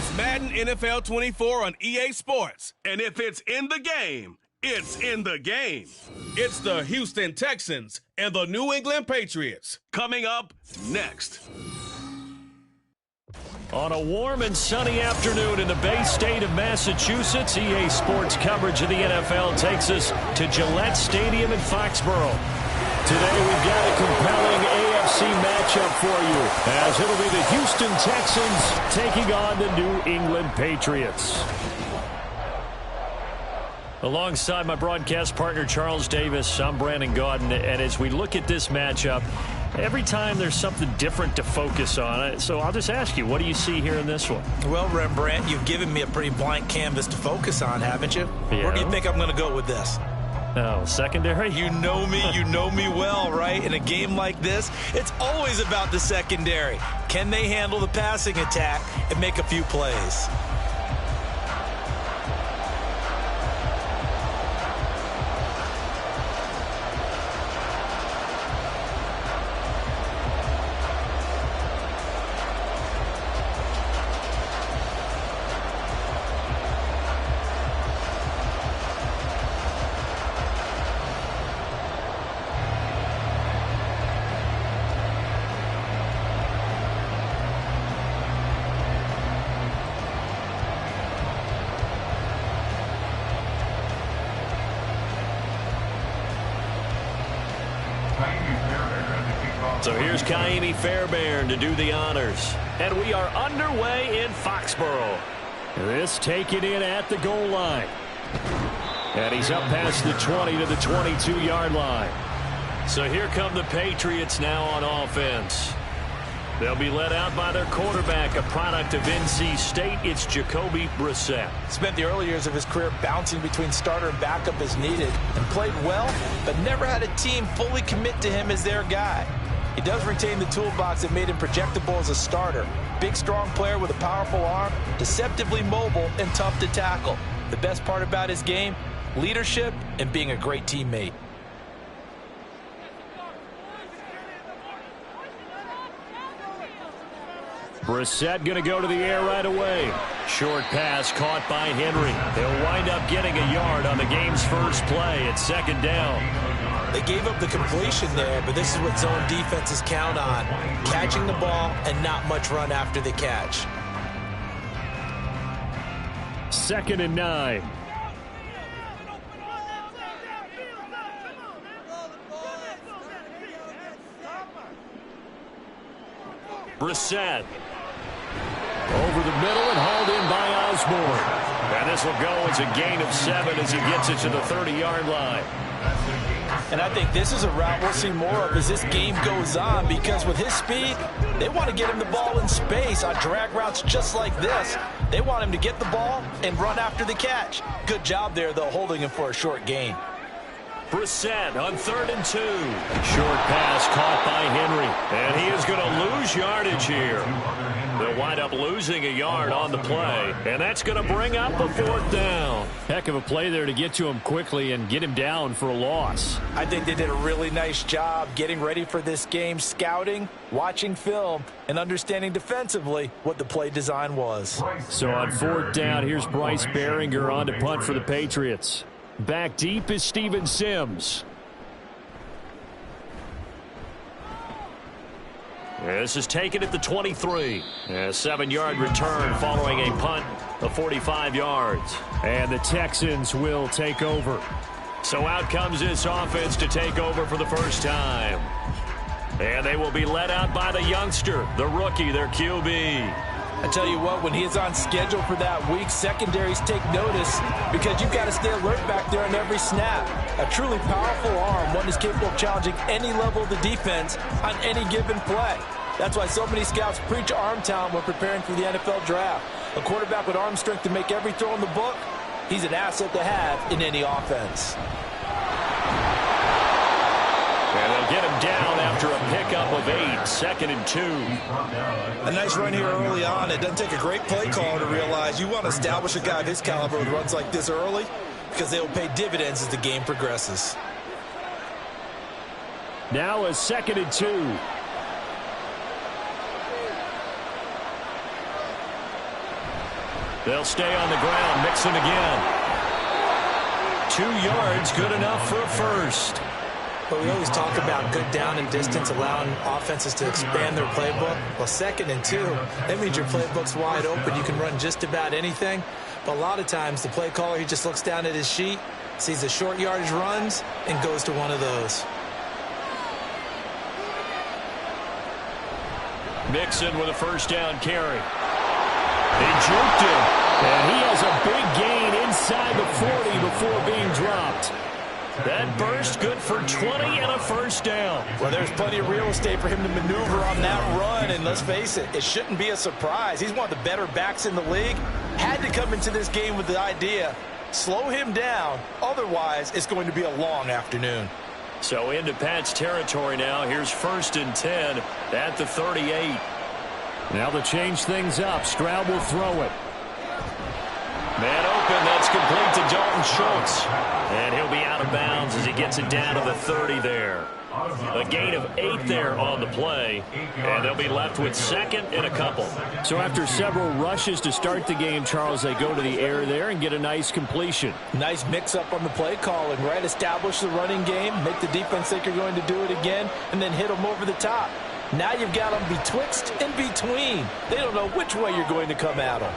It's Madden NFL 24 on EA Sports. And if it's in the game, it's in the game. It's the Houston Texans and the New England Patriots. Coming up next. On a warm and sunny afternoon in the Bay State of Massachusetts, EA Sports coverage of the NFL takes us to Gillette Stadium in Foxborough. Today we've got a compelling AFC matchup for you, as it'll be the Houston Texans taking on the New England Patriots. Alongside my broadcast partner Charles Davis, I'm Brandon Gaudin, and as we look at this matchup, every time there's something different to focus on. So I'll just ask you, what do you see here in this one? Well, Rembrandt, you've given me a pretty blank canvas to focus on, haven't you? Yeah. Where do you think I'm going to go with this? Oh, secondary? You know me well, right? In a game like this, it's always about the secondary. Can they handle the passing attack and make a few plays? So here's Fairbairn to do the honors. And we are underway in Foxborough. This taken in at the goal line. And he's up past the 20 to the 22-yard line. So here come the Patriots now on offense. They'll be led out by their quarterback, a product of NC State. It's Jacoby Brissett. Spent the early years of his career bouncing between starter and backup as needed, and played well, but never had a team fully commit to him as their guy. He does retain the toolbox that made him projectable as a starter. Big, strong player with a powerful arm, deceptively mobile, and tough to tackle. The best part about his game, leadership and being a great teammate. Brissett going to go to the air right away. Short pass caught by Henry. They'll wind up getting a yard on the game's first play. It's second down. They gave up the completion there, but this is what zone defenses count on. Catching the ball and not much run after the catch. 2nd and 9. Brissett. Over the middle and hauled in by Osborne. And this will go as a gain of 7 as he gets it to the 30-yard line. And I think this is a route we'll see more of as this game goes on, because with his speed, they want to get him the ball in space on drag routes just like this. They want him to get the ball and run after the catch. Good job there, though, holding him for a short gain. Brissett on 3rd and 2. Short pass caught by Henry. And he is going to lose yardage here. They'll wind up losing a yard on the play. And that's going to bring up a 4th down. Heck of a play there to get to him quickly and get him down for a loss. I think they did a really nice job getting ready for this game, scouting, watching film, and understanding defensively what the play design was. So on 4th down, here's Bryce Behringer on to punt for the Patriots. Back deep is Steven Sims. This is taken at the 23. A 7-yard return following a punt of 45 yards. And the Texans will take over. So out comes this offense to take over for the first time. And they will be led out by the youngster, the rookie, their QB. I tell you what, when he is on schedule for that week, secondaries take notice because you've got to stay alert back there on every snap. A truly powerful arm, one is capable of challenging any level of the defense on any given play. That's why so many scouts preach arm talent when preparing for the NFL draft. A quarterback with arm strength to make every throw in the book, he's an asset to have in any offense. And they'll get him down after a pickup of 8, 2nd and 2. A nice run here early on. It doesn't take a great play caller to realize you want to establish a guy of his caliber who runs like this early, because they will pay dividends as the game progresses. Now a 2nd and 2. They'll stay on the ground. Mixon again. 2 yards, good enough for a first. But we always talk about good down and distance, allowing offenses to expand their playbook. Well, 2nd and 2, that means your playbook's wide open. You can run just about anything. But a lot of times, the play caller, he just looks down at his sheet, sees the short yardage runs, and goes to one of those. Mixon with a first down carry. They juked him, and he has a big gain inside the 40 before being dropped. That burst good for 20 and a first down. Well, there's plenty of real estate for him to maneuver on that run, and let's face it, it shouldn't be a surprise. He's one of the better backs in the league. Had to come into this game with the idea, slow him down, otherwise it's going to be a long afternoon. So into Pat's territory now. Here's 1st and 10 at the 38. Now to change things up, Stroud will throw it. Man open, that's complete to Dalton Schultz. And he'll be out of bounds as he gets it down to the 30 there. A gain of 8 there on the play, and they'll be left with 2nd and a couple. So after several rushes to start the game, Charles, they go to the air there and get a nice completion. Nice mix-up on the play calling, right? Establish the running game, make the defense think you're going to do it again, and then hit them over the top. Now you've got them betwixt and between. They don't know which way you're going to come at them.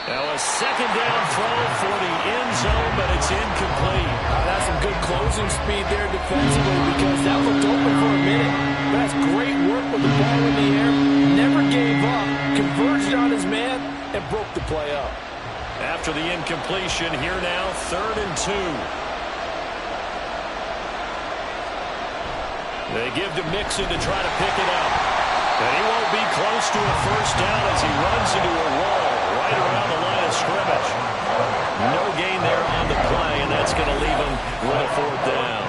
Now a 2nd down throw for the end zone, but it's incomplete. That's some good closing speed there defensively because that looked open for a minute. But that's great work with the ball in the air. Never gave up, converged on his man, and broke the play up. After the incompletion, here now, 3rd and 2. They give to Mixon to try to pick it up. And he won't be close to a first down as he runs into a wall right around the line of scrimmage. No gain there on the play, and that's going to leave him with a 4th down.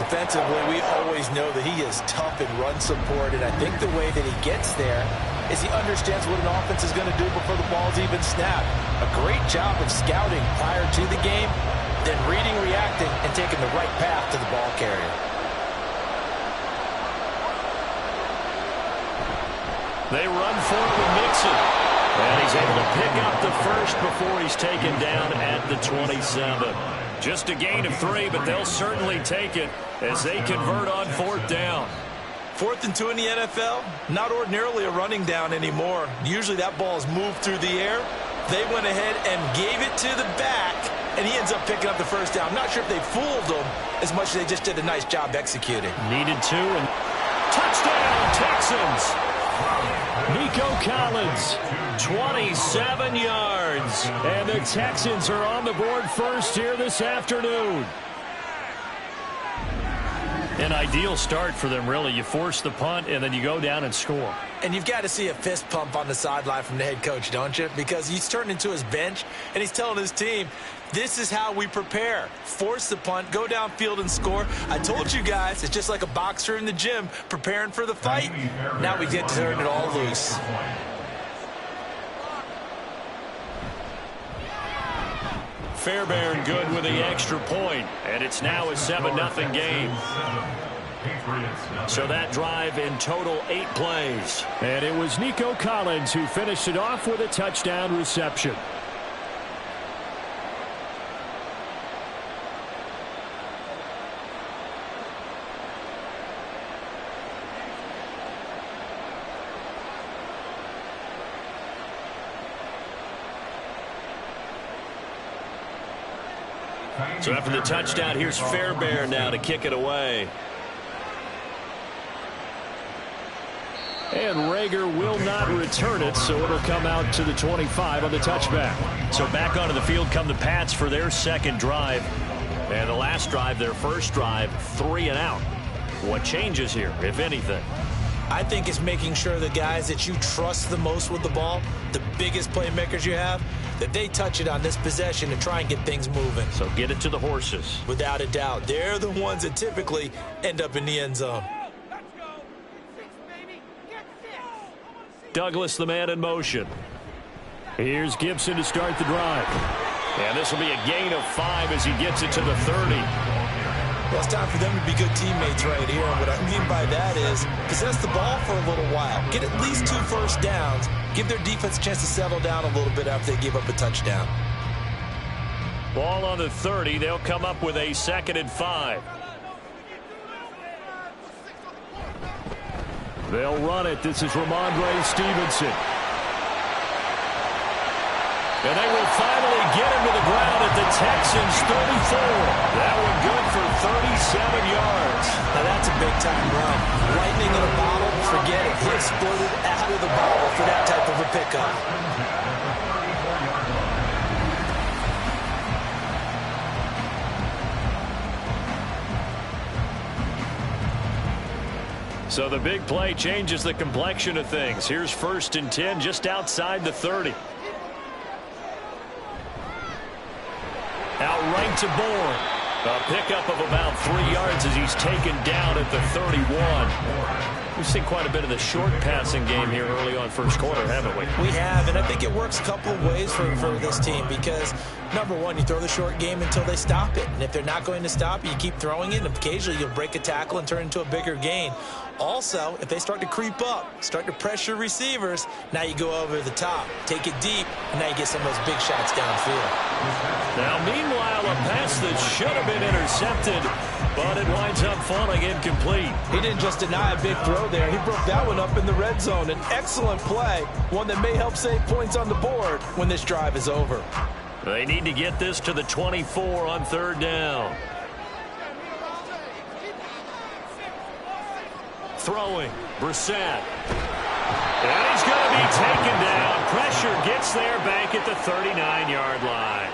Defensively, we always know that he is tough in run support, and I think the way that he gets there is he understands what an offense is going to do before the ball's even snapped. A great job of scouting prior to the game, then reading, reacting, and taking the right path to the ball carrier. They run forward with Mixon. And he's able to pick up the first before he's taken down at the 27. Just a gain of 3, but they'll certainly take it as they convert on 4th down. 4th and 2 in the NFL, not ordinarily a running down anymore. Usually that ball is moved through the air. They went ahead and gave it to the back, and he ends up picking up the first down. I'm not sure if they fooled him as much as they just did a nice job executing. Needed to, and touchdown, Texans. Nico Collins, 27 yards. And the Texans are on the board first here this afternoon. An ideal start for them, really. You force the punt, and then you go down and score. And you've got to see a fist pump on the sideline from the head coach, don't you? Because he's turned into his bench, and he's telling his team, this is how we prepare. Force the punt, go downfield and score. I told you guys, it's just like a boxer in the gym preparing for the fight. Now we get to turn it all loose. Fairbairn good with the extra point, and it's now a 7-0 game. So that drive in total 8 plays. And it was Nico Collins who finished it off with a touchdown reception. So after the touchdown, here's Fairbairn now to kick it away. And Rager will not return it, so it'll come out to the 25 on the touchback. So back onto the field come the Pats for their second drive. And the last drive, their first drive, 3 and out. What changes here, if anything? I think it's making sure the guys that you trust the most with the ball, the biggest playmakers you have, that they touch it on this possession and try and get things moving. So get it to the horses. Without a doubt. They're the ones that typically end up in the end zone. Douglas, the man in motion. Here's Gibson to start the drive. And this will be a gain of 5 as he gets it to the 30. Well, it's time for them to be good teammates right here. And what I mean by that is possess the ball for a little while. Get at least 2 first downs. Give their defense a chance to settle down a little bit after they give up a touchdown. Ball on the 30. They'll come up with a 2nd and 5. They'll run it. This is Ramondre Stevenson. And they will finally get him to the ground at the Texans' 34. That one good for 37 yards. Now that's a big-time run. Lightning in a bottle, forget it. He exploded out of the bottle for that type of a pickup. So the big play changes the complexion of things. Here's 1st and 10 just outside the 30. Out right to Bourne. A pickup of about 3 yards as he's taken down at the 31. We've seen quite a bit of the short passing game here early on first quarter, haven't we? We have, and I think it works a couple of ways for this team because, number one, you throw the short game until they stop it. And if they're not going to stop it, you keep throwing it, and occasionally you'll break a tackle and turn it into a bigger gain. Also, if they start to creep up, start to pressure receivers, now you go over the top, take it deep, and now you get some of those big shots downfield. Now, meanwhile, a pass that should have been intercepted, but it winds up falling incomplete. He didn't just deny a big throw there. He broke that one up in the red zone. An excellent play, one that may help save points on the board when this drive is over. They need to get this to the 24 on 3rd down. Throwing, Brissett. And he's going to be taken down. Pressure gets there back at the 39-yard line.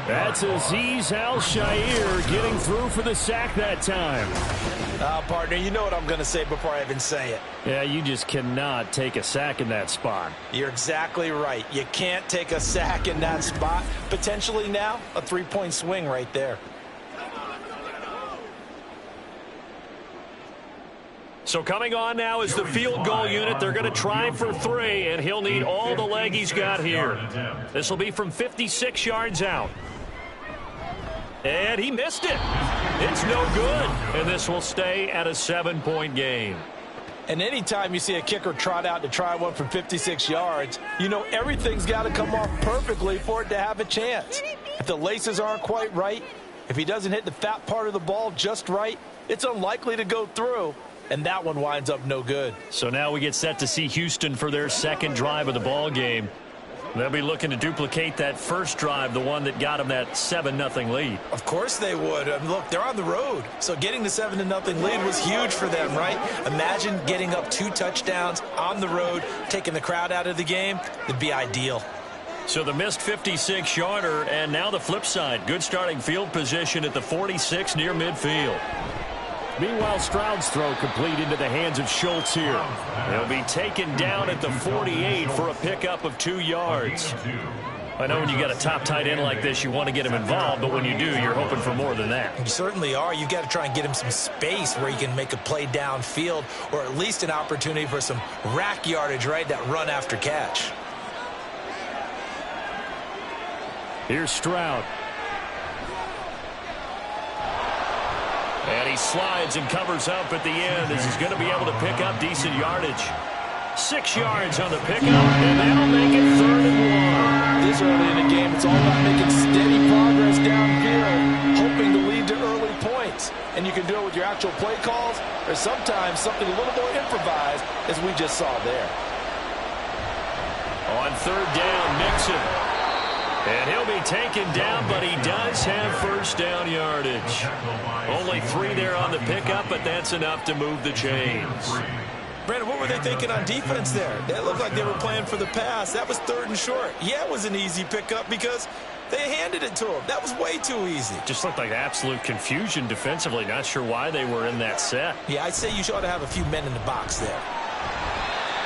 That's Azeez Al-Shaair getting through for the sack that time. Partner, you know what I'm going to say before I even say it. Yeah, you just cannot take a sack in that spot. You're exactly right. You can't take a sack in that spot. Potentially now, a 3-point swing right there. So coming on now is the field goal unit. They're going to try for 3, and he'll need all the leg he's got here. This will be from 56 yards out. And he missed it. It's no good. And this will stay at a 7-point game. And anytime you see a kicker trot out to try one from 56 yards, you know everything's got to come off perfectly for it to have a chance. If the laces aren't quite right, if he doesn't hit the fat part of the ball just right, it's unlikely to go through. And that one winds up no good. So now we get set to see Houston for their 2nd drive of the ball game. They'll be looking to duplicate that first drive, the one that got them that 7-0 lead. Of course they would. Look, they're on the road. So getting the 7-0 lead was huge for them, right? Imagine getting up 2 touchdowns on the road, taking the crowd out of the game. It'd be ideal. So the missed 56-yarder, and now the flip side. Good starting field position at the 46 near midfield. Meanwhile, Stroud's throw complete into the hands of Schultz here. He'll be taken down at the 48 for a pickup of 2 yards. I know when you got a top tight end like this, you want to get him involved, but when you do, you're hoping for more than that. You certainly are. You got to try and get him some space where he can make a play downfield, or at least an opportunity for some rack yardage, right? That run after catch. Here's Stroud. And he slides and covers up at the end as he's going to be able to pick up decent yardage. 6 yards on the pickup, and that'll make it 3rd and 1. This early in the game, it's all about making steady progress downfield, hoping to lead to early points. And you can do it with your actual play calls, or sometimes something a little more improvised, as we just saw there. On 3rd down, Mixon. And he'll be taken down, but he does have first down yardage. Only 3 there on the pickup, but that's enough to move the chains. Brandon, what were they thinking on defense there? That looked like they were playing for the pass. That was 3rd and short. Yeah, it was an easy pickup because they handed it to him. That was way too easy. Just looked like absolute confusion defensively. Not sure why they were in that set. Yeah, I'd say you ought to have a few men in the box there.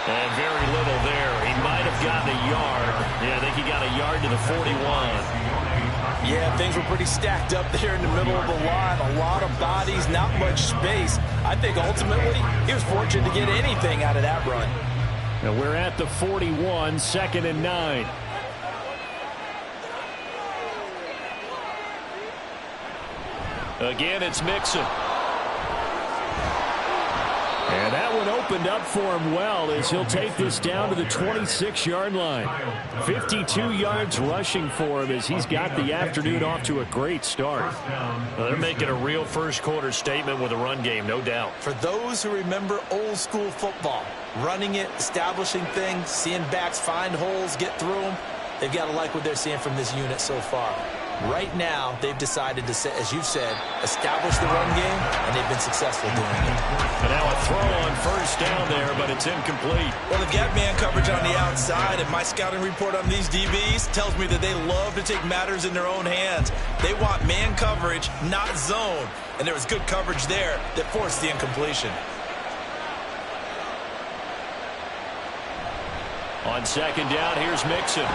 And very little there. He might have gotten a yard. Yeah, I think he got a yard to the 41. Yeah, things were pretty stacked up there in the middle of the line. A lot of bodies, not much space. I think ultimately he was fortunate to get anything out of that run. Now we're at the 41, 2nd and 9. Again, it's Mixon. And that one opened up for him well as he'll take this down to the 26-yard line. 52 yards rushing for him as he's got the afternoon off to a great start. Well, they're making a real first-quarter statement with a run game, no doubt. For those who remember old-school football, running it, establishing things, seeing backs find holes, get through them, they've got to like what they're seeing from this unit so far. Right now, they've decided to, as you've said, establish the run game, and they've been successful doing it. And now a throw on first down there, but it's incomplete. Well, they've got man coverage on the outside, and my scouting report on these DBs tells me that they love to take matters in their own hands. They want man coverage, not zone. And there was good coverage there that forced the incompletion. On second down, here's Mixon.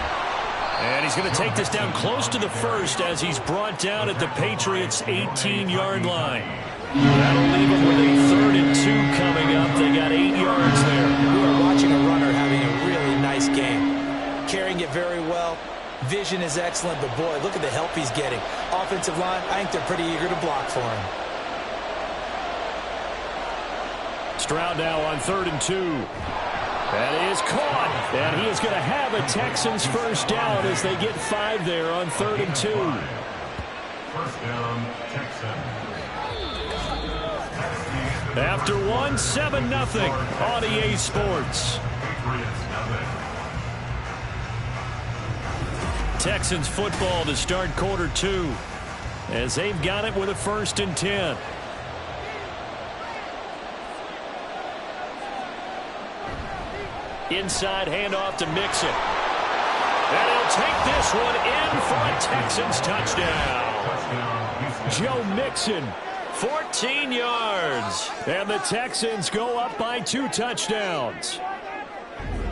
And he's going to take this down close to the first as he's brought down at the Patriots' 18-yard line. That'll leave him with a 3rd and 2 coming up. They got 8 yards there. We are watching a runner having a really nice game. Carrying it very well. Vision is excellent, but boy, look at the help he's getting. Offensive line, I think they're pretty eager to block for him. Stroud now on 3rd and 2. That is caught, and he is going to have a Texans first down as they get 5 there on 3rd and 2. First down, Texans. After 1, 7-0 on EA Sports. Texans football to start quarter 2 as they've got it with a 1st and 10. Inside handoff to Mixon. And he'll take this one in for a Texans touchdown. Joe Mixon, 14 yards. And the Texans go up by 2 touchdowns.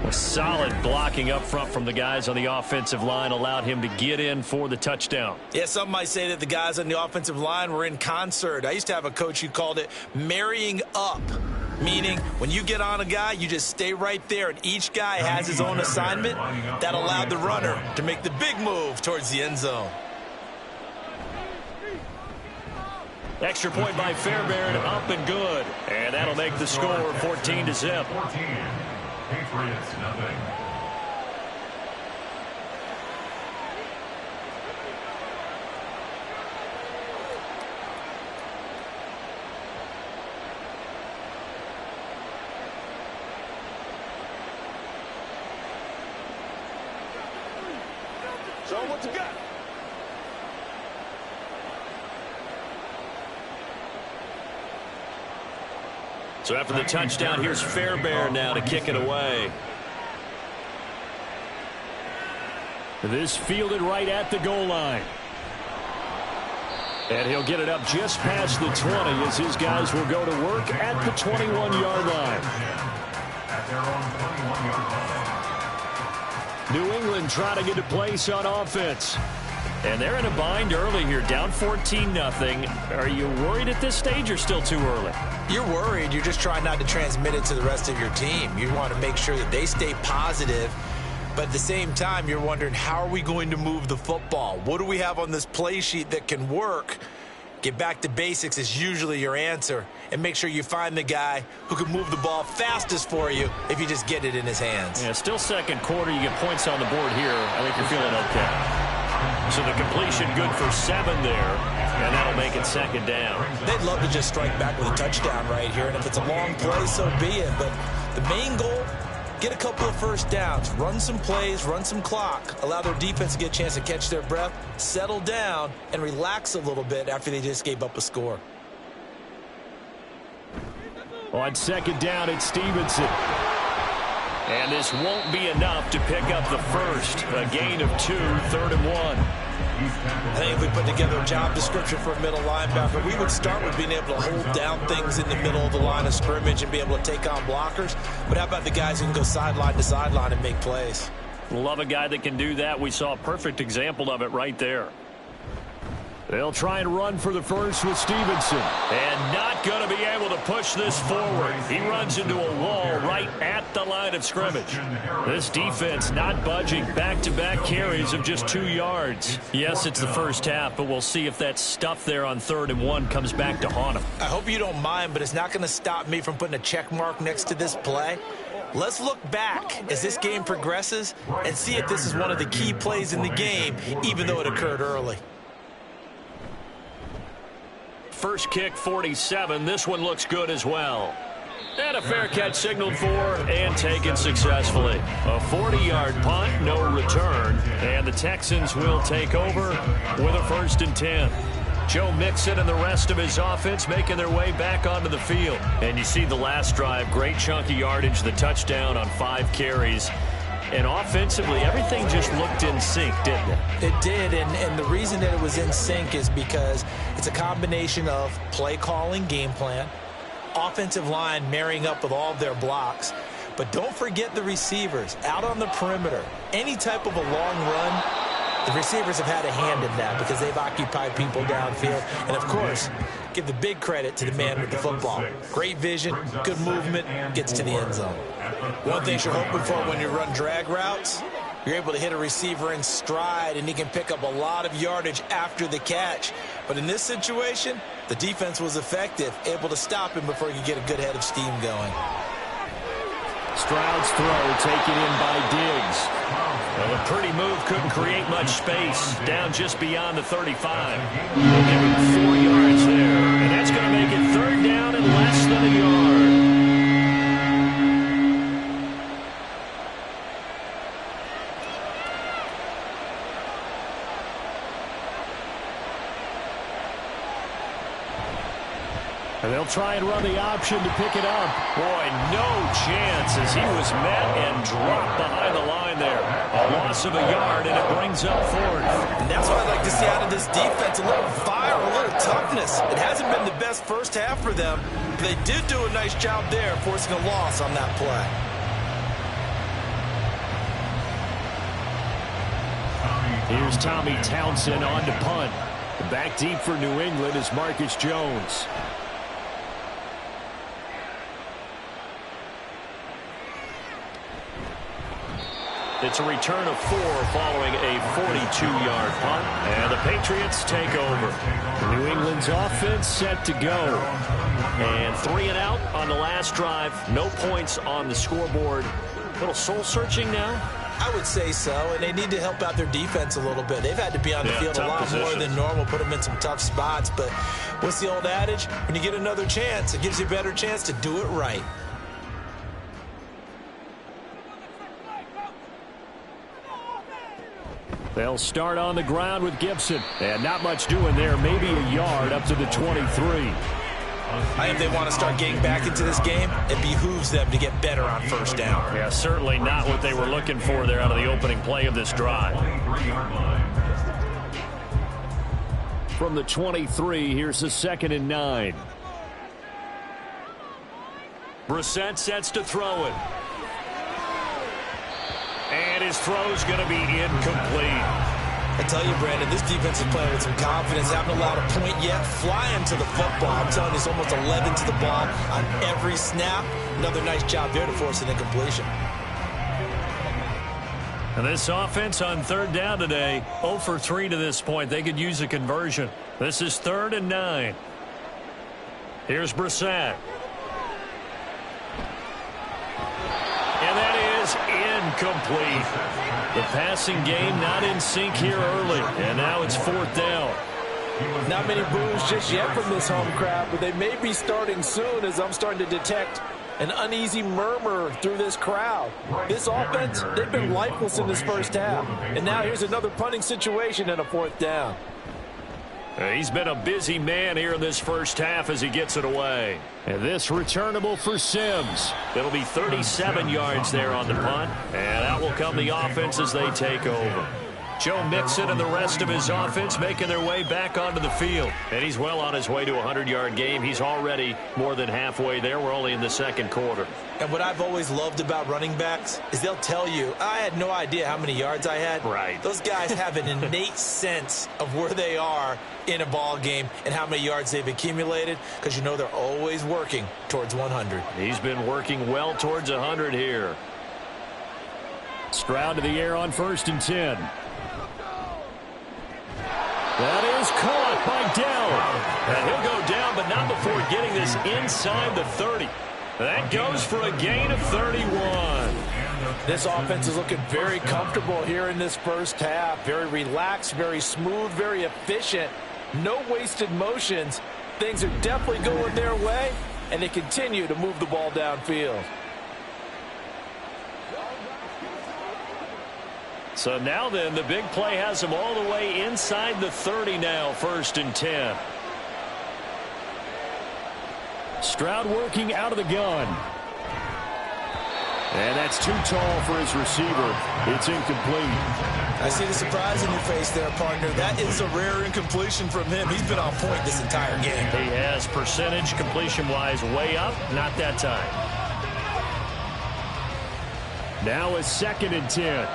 A solid blocking up front from the guys on the offensive line allowed him to get in for the touchdown. Yeah, some might say that the guys on the offensive line were in concert. I used to have a coach who called it marrying up. Meaning, when you get on a guy, you just stay right there, and each guy has his own assignment. That allowed the runner to make the big move towards the end zone. Extra point by Fairbairn, up and good. And that'll make the score 14-0. 14. Patriots, nothing. So what you got? So after the touchdown, here's Fairbairn now to kick it away. This fielded right at the goal line. And he'll get it up just past the 20 as his guys will go to work at the 21-yard line. At their own 21-yard line. New England trying to get to place on offense. And they're in a bind early here, down 14-0. Are you worried at this stage or still too early? You're worried. You're just trying not to transmit it to the rest of your team. You want to make sure that they stay positive. But at the same time, you're wondering, how are we going to move the football? What do we have on this play sheet that can work? Get back to basics is usually your answer. And make sure you find the guy who can move the ball fastest for you if you just get it in his hands. Yeah, still second quarter. You get points on the board here. I think you're feeling okay. So the completion good for 7 there. And that'll make it second down. They'd love to just strike back with a touchdown right here. And if it's a long play, so be it. But the main goal, get a couple of first downs, run some plays, run some clock, allow their defense to get a chance to catch their breath, settle down, and relax a little bit after they just gave up a score. On second down, it's Stevenson. And this won't be enough to pick up the first. A gain of 2, 3rd and 1. I think if we put together a job description for a middle linebacker, we would start with being able to hold down things in the middle of the line of scrimmage and be able to take on blockers. But how about the guys who can go sideline to sideline and make plays? Love a guy that can do that. We saw a perfect example of it right there. They'll try and run for the first with Stevenson. And not going to be able to push this forward. He runs into a wall right at the line of scrimmage. This defense not budging. Back-to-back carries of just 2 yards. Yes, it's the first half, but we'll see if that stuff there on 3rd and 1 comes back to haunt him. I hope you don't mind, but it's not going to stop me from putting a check mark next to this play. Let's look back as this game progresses and see if this is one of the key plays in the game, even though it occurred early. First kick, 47. This one looks good as well. And a fair catch signaled for and taken successfully. A 40-yard punt, no return. And the Texans will take over with a 1st and 10. Joe Mixon and the rest of his offense making their way back onto the field. And you see the last drive, great chunky yardage, the touchdown on 5 carries. And offensively, everything just looked in sync, didn't it? It did, and the reason that it was in sync is because it's a combination of play calling, game plan, offensive line marrying up with all of their blocks. But don't forget the receivers out on the perimeter. Any type of a long run, the receivers have had a hand in that because they've occupied people downfield. And, of course, give the big credit to the man with the football. Great vision, good movement, gets to the end zone. One thing you're hoping for when you run drag routes, you're able to hit a receiver in stride, and he can pick up a lot of yardage after the catch. But in this situation, the defense was effective, able to stop him before he could get a good head of steam going. Stroud's throw taken in by Diggs. Well, a pretty move couldn't create much space. Down just beyond the 35. They'll give him 4 yards there. And that's going to make it 3rd down and less than a yard. And they'll try and run the option to pick it up. Boy, no chance as he was met and dropped behind the line there. A loss of a yard, and it brings up 4th. And that's what I'd like to see out of this defense, a little fire, a little toughness. It hasn't been the best first half for them, but they did do a nice job there forcing a loss on that play. Here's Tommy Townsend on to punt. Back deep for New England is Marcus Jones. It's a return of 4 following a 42-yard punt. And the Patriots take over. New England's offense set to go. And 3 and out on the last drive. No points on the scoreboard. A little soul-searching now. I would say so, and they need to help out their defense a little bit. They've had to be on the field a lot more than normal, put them in some tough spots. But what's the old adage? When you get another chance, it gives you a better chance to do it right. They'll start on the ground with Gibson. And not much doing there, maybe a yard up to the 23. I think they want to start getting back into this game. It behooves them to get better on 1st down. Yeah, certainly not what they were looking for there out of the opening play of this drive. From the 23, here's a 2nd and 9. Brissett sets to throw it. And his throw's going to be incomplete. I tell you, Brandon, this defense is playing with some confidence. Haven't allowed a point yet. Flying to the football. I'm telling you, it's almost 11 to the ball on every snap. Another nice job there to force an incompletion. And this offense on 3rd down today, 0 for 3 to this point. They could use a conversion. This is 3rd and 9. Here's Brissett. And that is incomplete. The passing game not in sync here early. And now it's 4th down. Not many boos just yet from this home crowd, but they may be starting soon as I'm starting to detect an uneasy murmur through this crowd. This offense, they've been lifeless in this first half. And now here's another punting situation and a 4th down. He's been a busy man here in this first half as he gets it away. And this returnable for Sims. It'll be 37 yards there on the punt. And out will come the offense as they take over. Joe Mixon and the rest of his offense making their way back onto the field. And he's well on his way to a 100-yard game. He's already more than halfway there. We're only in the second quarter. And what I've always loved about running backs is they'll tell you, I had no idea how many yards I had. Right. Those guys have an innate sense of where they are in a ball game and how many yards they've accumulated, because you know they're always working towards 100. He's been working well towards 100 here. Stroud to the air on 1st and 10. That is caught by Dell. And he'll go down, but not before getting this inside the 30. That goes for a gain of 31. This offense is looking very comfortable here in this first half. Very relaxed, very smooth, very efficient. No wasted motions. Things are definitely going their way, and they continue to move the ball downfield. So now then, the big play has him all the way inside the 30 now, 1st and 10. Stroud working out of the gun. And that's too tall for his receiver. It's incomplete. I see the surprise in your face there, partner. That is a rare incompletion from him. He's been on point this entire game. He has percentage completion-wise way up. Not that time. Now a 2nd and 10.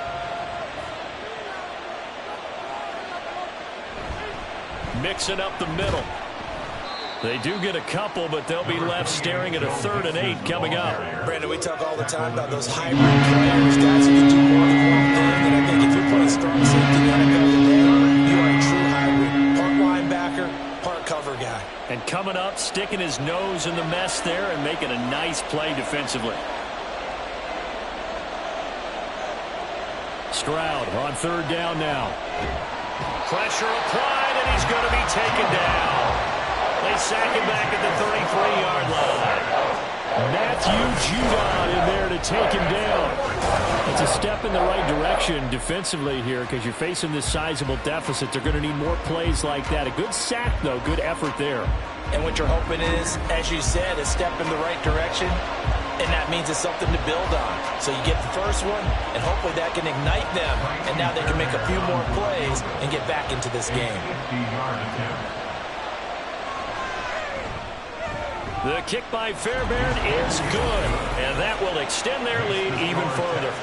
Mixing up the middle. They do get a couple, but they'll be left staring at a 3rd and 8 coming up. Brandon, we talk all the time about those hybrid players, guys who can do more than one thing. And I think if you're playing strong safety in the NFL today, you are a true hybrid. Part linebacker, part cover guy. And coming up, sticking his nose in the mess there and making a nice play defensively. Stroud on 3rd down now. Pressure applied, and he's going to be taken down. They sack him back at the 33-yard line. Matthew Judon in there to take him down. It's a step in the right direction defensively here, because you're facing this sizable deficit. They're going to need more plays like that. A good sack, though. Good effort there. And what you're hoping is, as you said, a step in the right direction, and that means it's something to build on. So you get the first one, and hopefully that can ignite them, and now they can make a few more plays and get back into this game. The kick by Fairbairn is good, and that will extend their lead even further.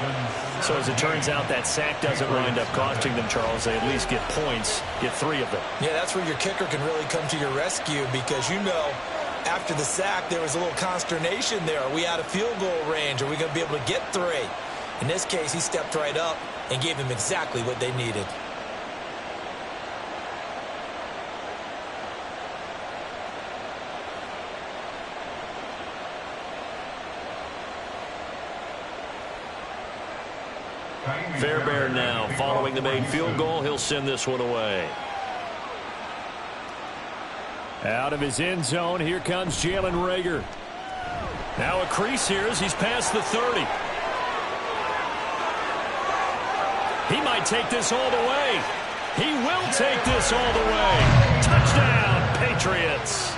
So as it turns out, that sack doesn't wind up costing them, Charles. They at least get points, get 3 of them. Yeah, that's where your kicker can really come to your rescue, because you know, after the sack, there was a little consternation there. Are we out of field goal range? Are we going to be able to get 3? In this case, he stepped right up and gave them exactly what they needed. Fairbairn now following the made field goal. He'll send this one away. Out of his end zone, here comes Jalen Reagor. Now a crease here as he's past the 30. He might take this all the way. He will take this all the way. Touchdown, Patriots.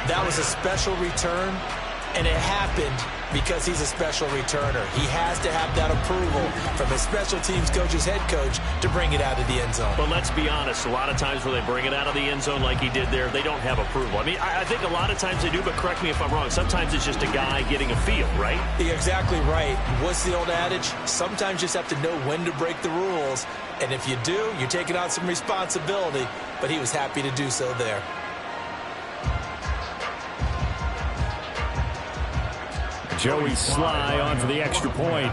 That was a special return, and it happened because he's a special returner. He has to have that approval from his special teams coach's head coach to bring it out of the end zone. But let's be honest, a lot of times when they bring it out of the end zone like he did there, they don't have approval. I mean, I think a lot of times they do, but correct me if I'm wrong. Sometimes it's just a guy getting a feel, right? You're exactly right. What's the old adage? Sometimes you just have to know when to break the rules. And if you do, you're taking on some responsibility. But he was happy to do so there. Joey Sly on for the extra point.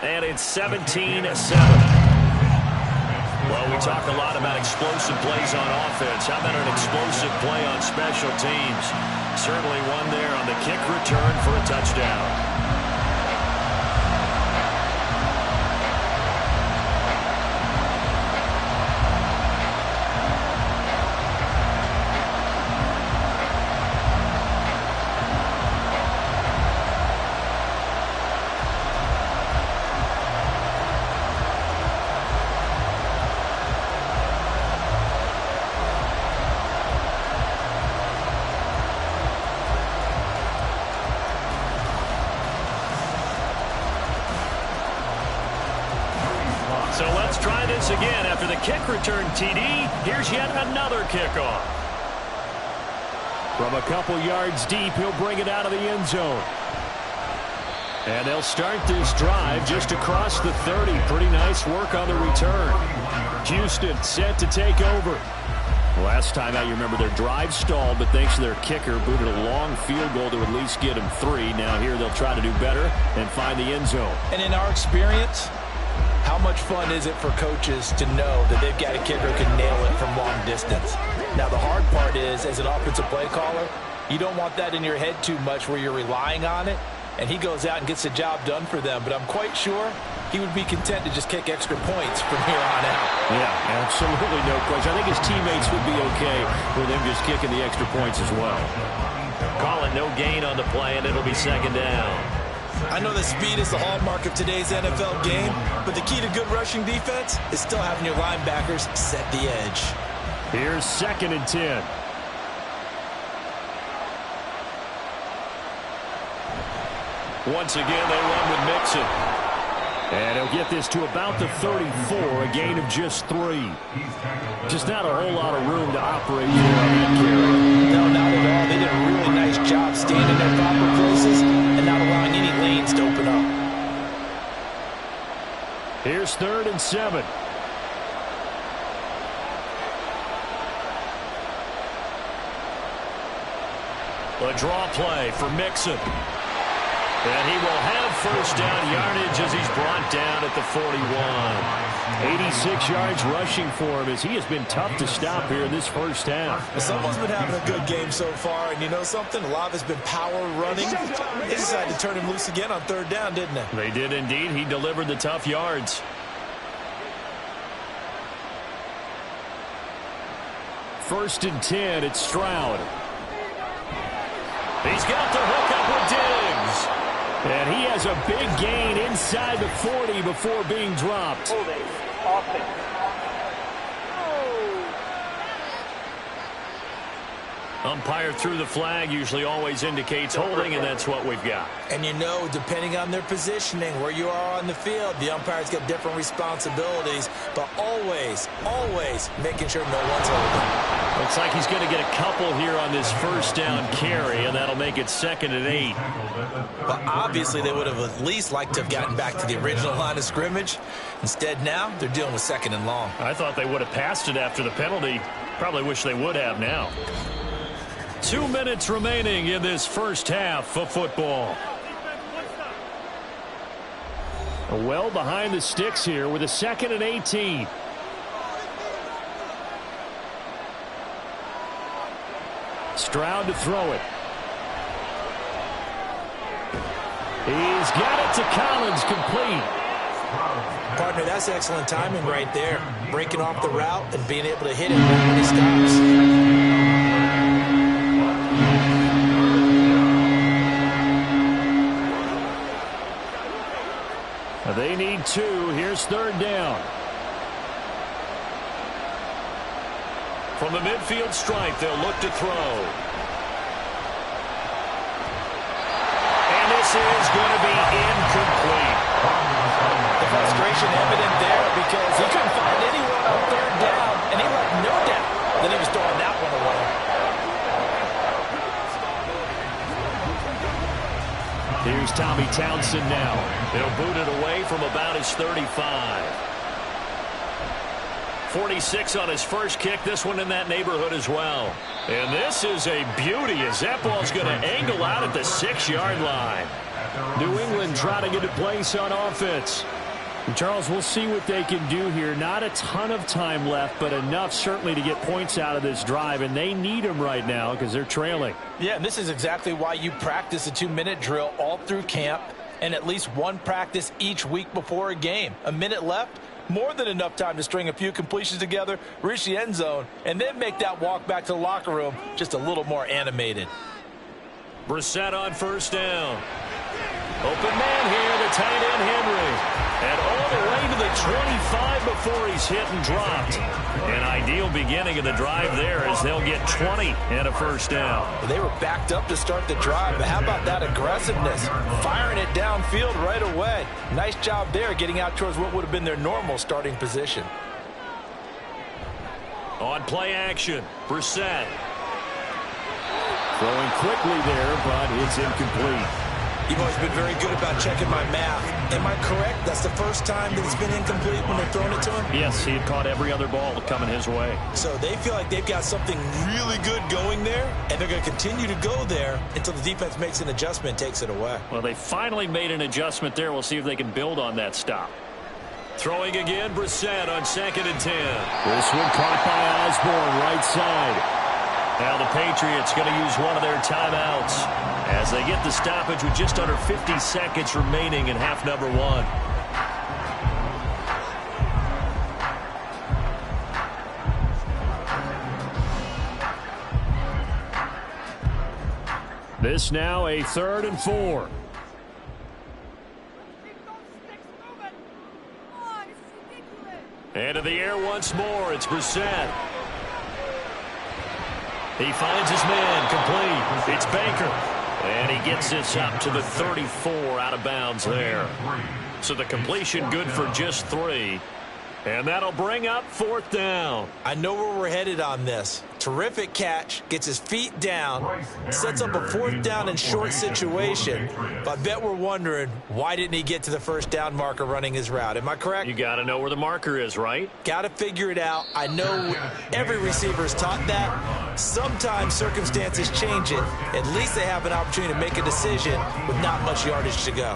And it's 17-7. Well, we talk a lot about explosive plays on offense. How about an explosive play on special teams? Certainly one there on the kick return for a touchdown. again, after the kick return TD, here's yet another kickoff. From a couple yards deep, he'll bring it out of the end zone. And they'll start this drive just across the 30. Pretty nice work on the return. Houston set to take over. Last time out, you remember their drive stalled, but thanks to their kicker, booted a long field goal to at least get them 3. Now here they'll try to do better and find the end zone. And in our experience, how much fun is it for coaches to know that they've got a kicker who can nail it from long distance? Now, the hard part is, as an offensive play caller, you don't want that in your head too much where you're relying on it, and he goes out and gets the job done for them. But I'm quite sure he would be content to just kick extra points from here on out. Yeah, absolutely no question. I think his teammates would be okay with him just kicking the extra points as well. Calling no gain on the play, and it'll be second down. I know that speed is the hallmark of today's NFL game, but the key to good rushing defense is still having your linebackers set the edge. Here's 2nd and 10. Once again, they run with Mixon. And he'll get this to about the 34, a gain of just 3. Just not a whole lot of room to operate here on that carry. No, not at all. They did a really nice job standing in their proper places and not allowing any lanes to open up. Here's 3rd and 7. A draw play for Mixon. And he will have first down yardage as he's brought down at the 41. 86 yards rushing for him as he has been tough to stop here in this first half. Well, someone's been having a good game so far, and you know something? A lot of it's been power running. They decided to turn him loose again on 3rd down, didn't they? They did indeed. He delivered the tough yards. 1st and 10, it's Stroud. He's got the hook up with Diggs. And he has a big gain inside the 40 before being dropped. Holding. Offense. Umpire threw the flag, usually always indicates holding, and that's what we've got. And you know, depending on their positioning, where you are on the field, the umpire's got different responsibilities, but always, always making sure no one's holding. Looks like he's going to get a couple here on this first down carry, and that'll make it 2nd and 8. But obviously they would have at least liked to have gotten back to the original line of scrimmage. Instead now, they're dealing with 2nd and long. I thought they would have passed it after the penalty. Probably wish they would have now. 2 minutes remaining in this first half of football. Well behind the sticks here with a 2nd and 18. Stroud to throw it. He's got it to Collins, complete. Partner, that's excellent timing right there. Breaking off the route and being able to hit it when he stops. They need 2. Here's 3rd down. From the midfield stripe, they'll look to throw. And this is going to be incomplete. The frustration evident there because he couldn't find anyone on 3rd down, and he left no doubt that he was throwing that one away. Here's Tommy Townsend now. They'll boot it away from about his 35. 46 on his first kick. This one in that neighborhood as well. And this is a beauty as that ball's going to angle out at the 6-yard line. New England trying to get a place on offense. And Charles, we'll see what they can do here. Not a ton of time left, but enough certainly to get points out of this drive, and they need them right now because they're trailing. Yeah, and this is exactly why you practice a 2-minute drill all through camp and at least one practice each week before a game. A minute left, more than enough time to string a few completions together, reach the end zone, and then make that walk back to the locker room just a little more animated. Brissett on first down. Open man here, the tight end Henry. And all the way to the 25 before he's hit and dropped. An ideal beginning of the drive there as they'll get 20 and a first down. They were backed up to start the drive, but how about that aggressiveness? Firing it downfield right away. Nice job there getting out towards what would have been their normal starting position. On play action, Brissett. Throwing quickly there, but it's incomplete. You've always been very good about checking my math. Am I correct? That's the first time that it's been incomplete when they're throwing it to him? Yes, he had caught every other ball coming his way. So they feel like they've got something really good going there, and they're going to continue to go there until the defense makes an adjustment and takes it away. Well, they finally made an adjustment there. We'll see if they can build on that stop. Throwing again, Brissett on 2nd and 10. This one caught by Osborne, right side. Now the Patriots going to use one of their timeouts as they get the stoppage with just under 50 seconds remaining in half number 1. This now a 3rd and 4. Into the air once more. It's Brissett. He finds his man complete. It's Baker. And he gets this up to the 34 out of bounds there. So the completion good for just 3. And that'll bring up 4th down. I know where we're headed on this. Terrific catch, gets his feet down, sets up a 4th down and short situation. But I bet we're wondering, why didn't he get to the 1st down marker running his route? Am I correct? You got to know where the marker is, right? Got to figure it out. I know every receiver's taught that. Sometimes circumstances change it. At least they have an opportunity to make a decision with not much yardage to go.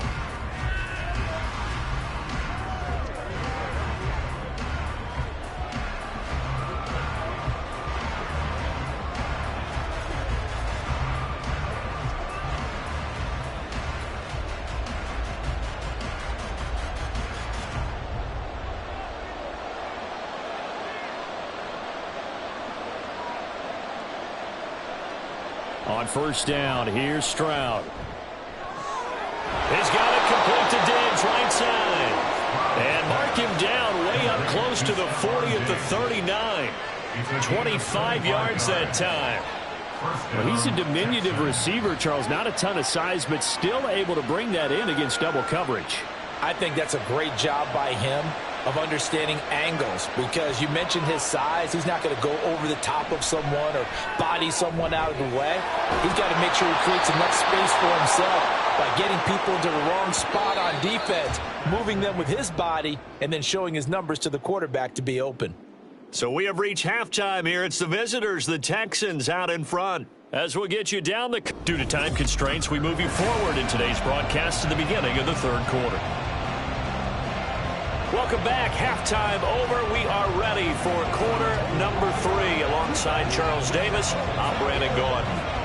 On 1st down, here's Stroud. He's got it complete to Diggs, right side. And mark him down way up close to the 40 at the 39. 25 yards that time. Well, he's a diminutive receiver, Charles. Not a ton of size, but still able to bring that in against double coverage. I think that's a great job by him of understanding angles, because you mentioned his size. He's not going to go over the top of someone or body someone out of the way. He's got to make sure he creates enough space for himself by getting people into the wrong spot on defense, moving them with his body, and then showing his numbers to the quarterback to be open. So we have reached halftime here. It's the visitors, the Texans, out in front. As we'll get you down the... Due to time constraints, we move you forward in today's broadcast to the beginning of the 3rd quarter. Welcome back. Halftime over. We are ready for quarter number 3. Alongside Charles Davis, I'm Brandon Gaudin.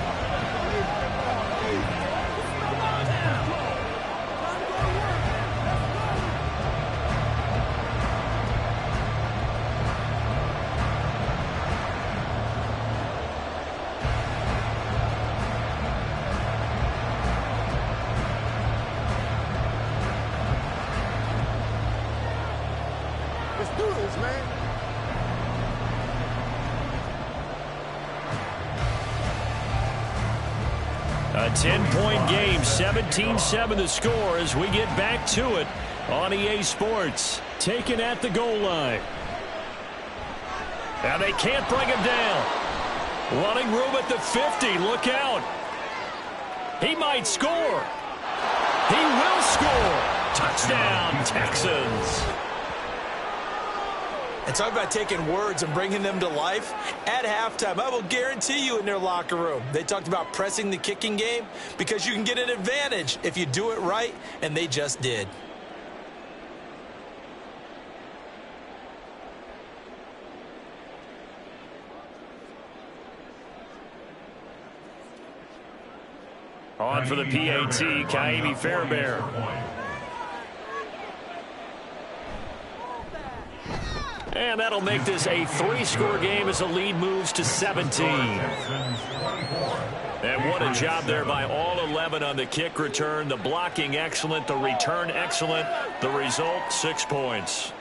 Let's do this, man. A 10-point game, 17-7 the score as we get back to it on EA Sports. Taken at the goal line. And they can't bring him down. Running room at the 50. Look out. He might score. He will score. Touchdown, Texans. And talk about taking words and bringing them to life. At halftime, I will guarantee you in their locker room, they talked about pressing the kicking game because you can get an advantage if you do it right, and they just did. On for the PAT, Kaimi Fairbairn. And that'll make this a 3-score game as the lead moves to 17. And what a job there by all 11 on the kick return. The blocking excellent, the return excellent. The result, 6 points.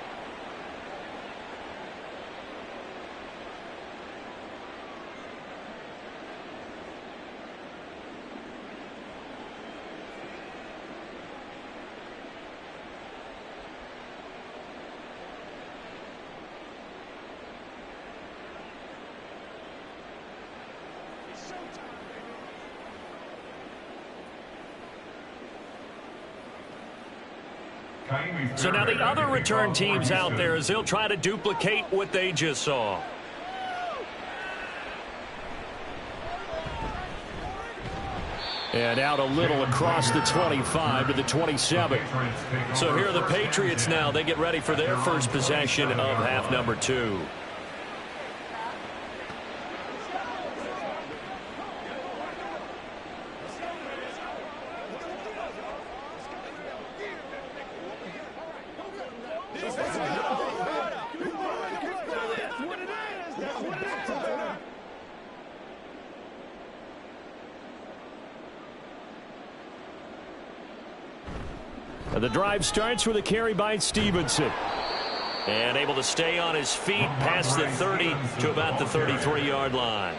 So now the other return teams out there as they'll try to duplicate what they just saw. And out a little across the 25 to the 27. So here are the Patriots now. They get ready for their first possession of half number 2. The drive starts with a carry by Stevenson. And able to stay on his feet past the 30 to about the 33-yard line.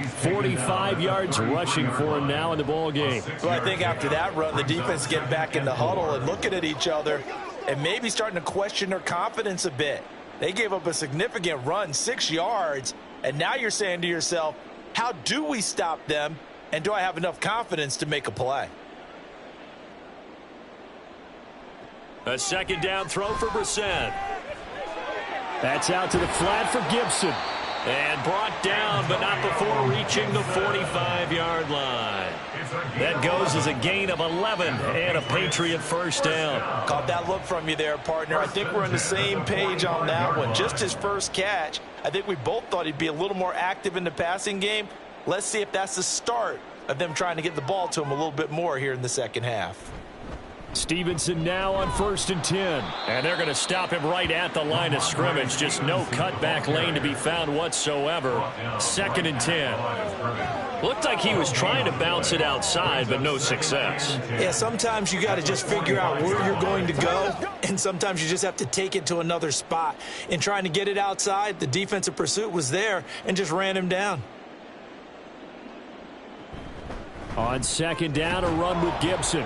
45 yards rushing for him now in the ball game. Well, I think after that run, the defense get back in the huddle and looking at each other and maybe starting to question their confidence a bit. They gave up a significant run, 6 yards, and now you're saying to yourself, how do we stop them, and do I have enough confidence to make a play? A second down throw for Brissett. That's out to the flat for Gibson. And brought down, but not before reaching the 45-yard line. That goes as a gain of 11 and a Patriot first down. Caught that look from you there, partner. I think we're on the same page on that one. Just his first catch. I think we both thought he'd be a little more active in the passing game. Let's see if that's the start of them trying to get the ball to him a little bit more here in the second half. Stevenson now on 1st and 10. And they're going to stop him right at the line of scrimmage. Just no cutback lane to be found whatsoever. 2nd and 10. Looked like he was trying to bounce it outside, but no success. Yeah, sometimes you got to just figure out where you're going to go, and sometimes you just have to take it to another spot. In trying to get it outside, the defensive pursuit was there and just ran him down. On 2nd down, a run with Gibson.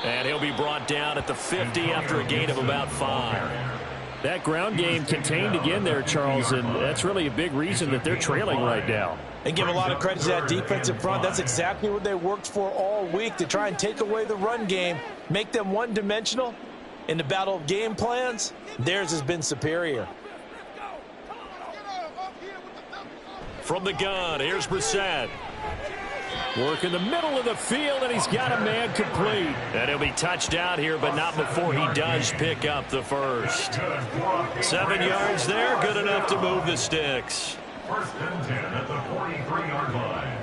And he'll be brought down at the 50 after a gain of about 5. That ground game contained again there, Charles, and that's really a big reason that they're trailing right now. And give a lot of credit to that defensive front. That's exactly what they worked for all week, to try and take away the run game, make them one-dimensional. In the battle of game plans, theirs has been superior. From the gun, here's Brissett. Work in the middle of the field, and he's got a man complete. And he'll be touched out here, but not before he does pick up the first. 7 yards there, good enough to move the sticks. 1st and 10 at the 43-yard line.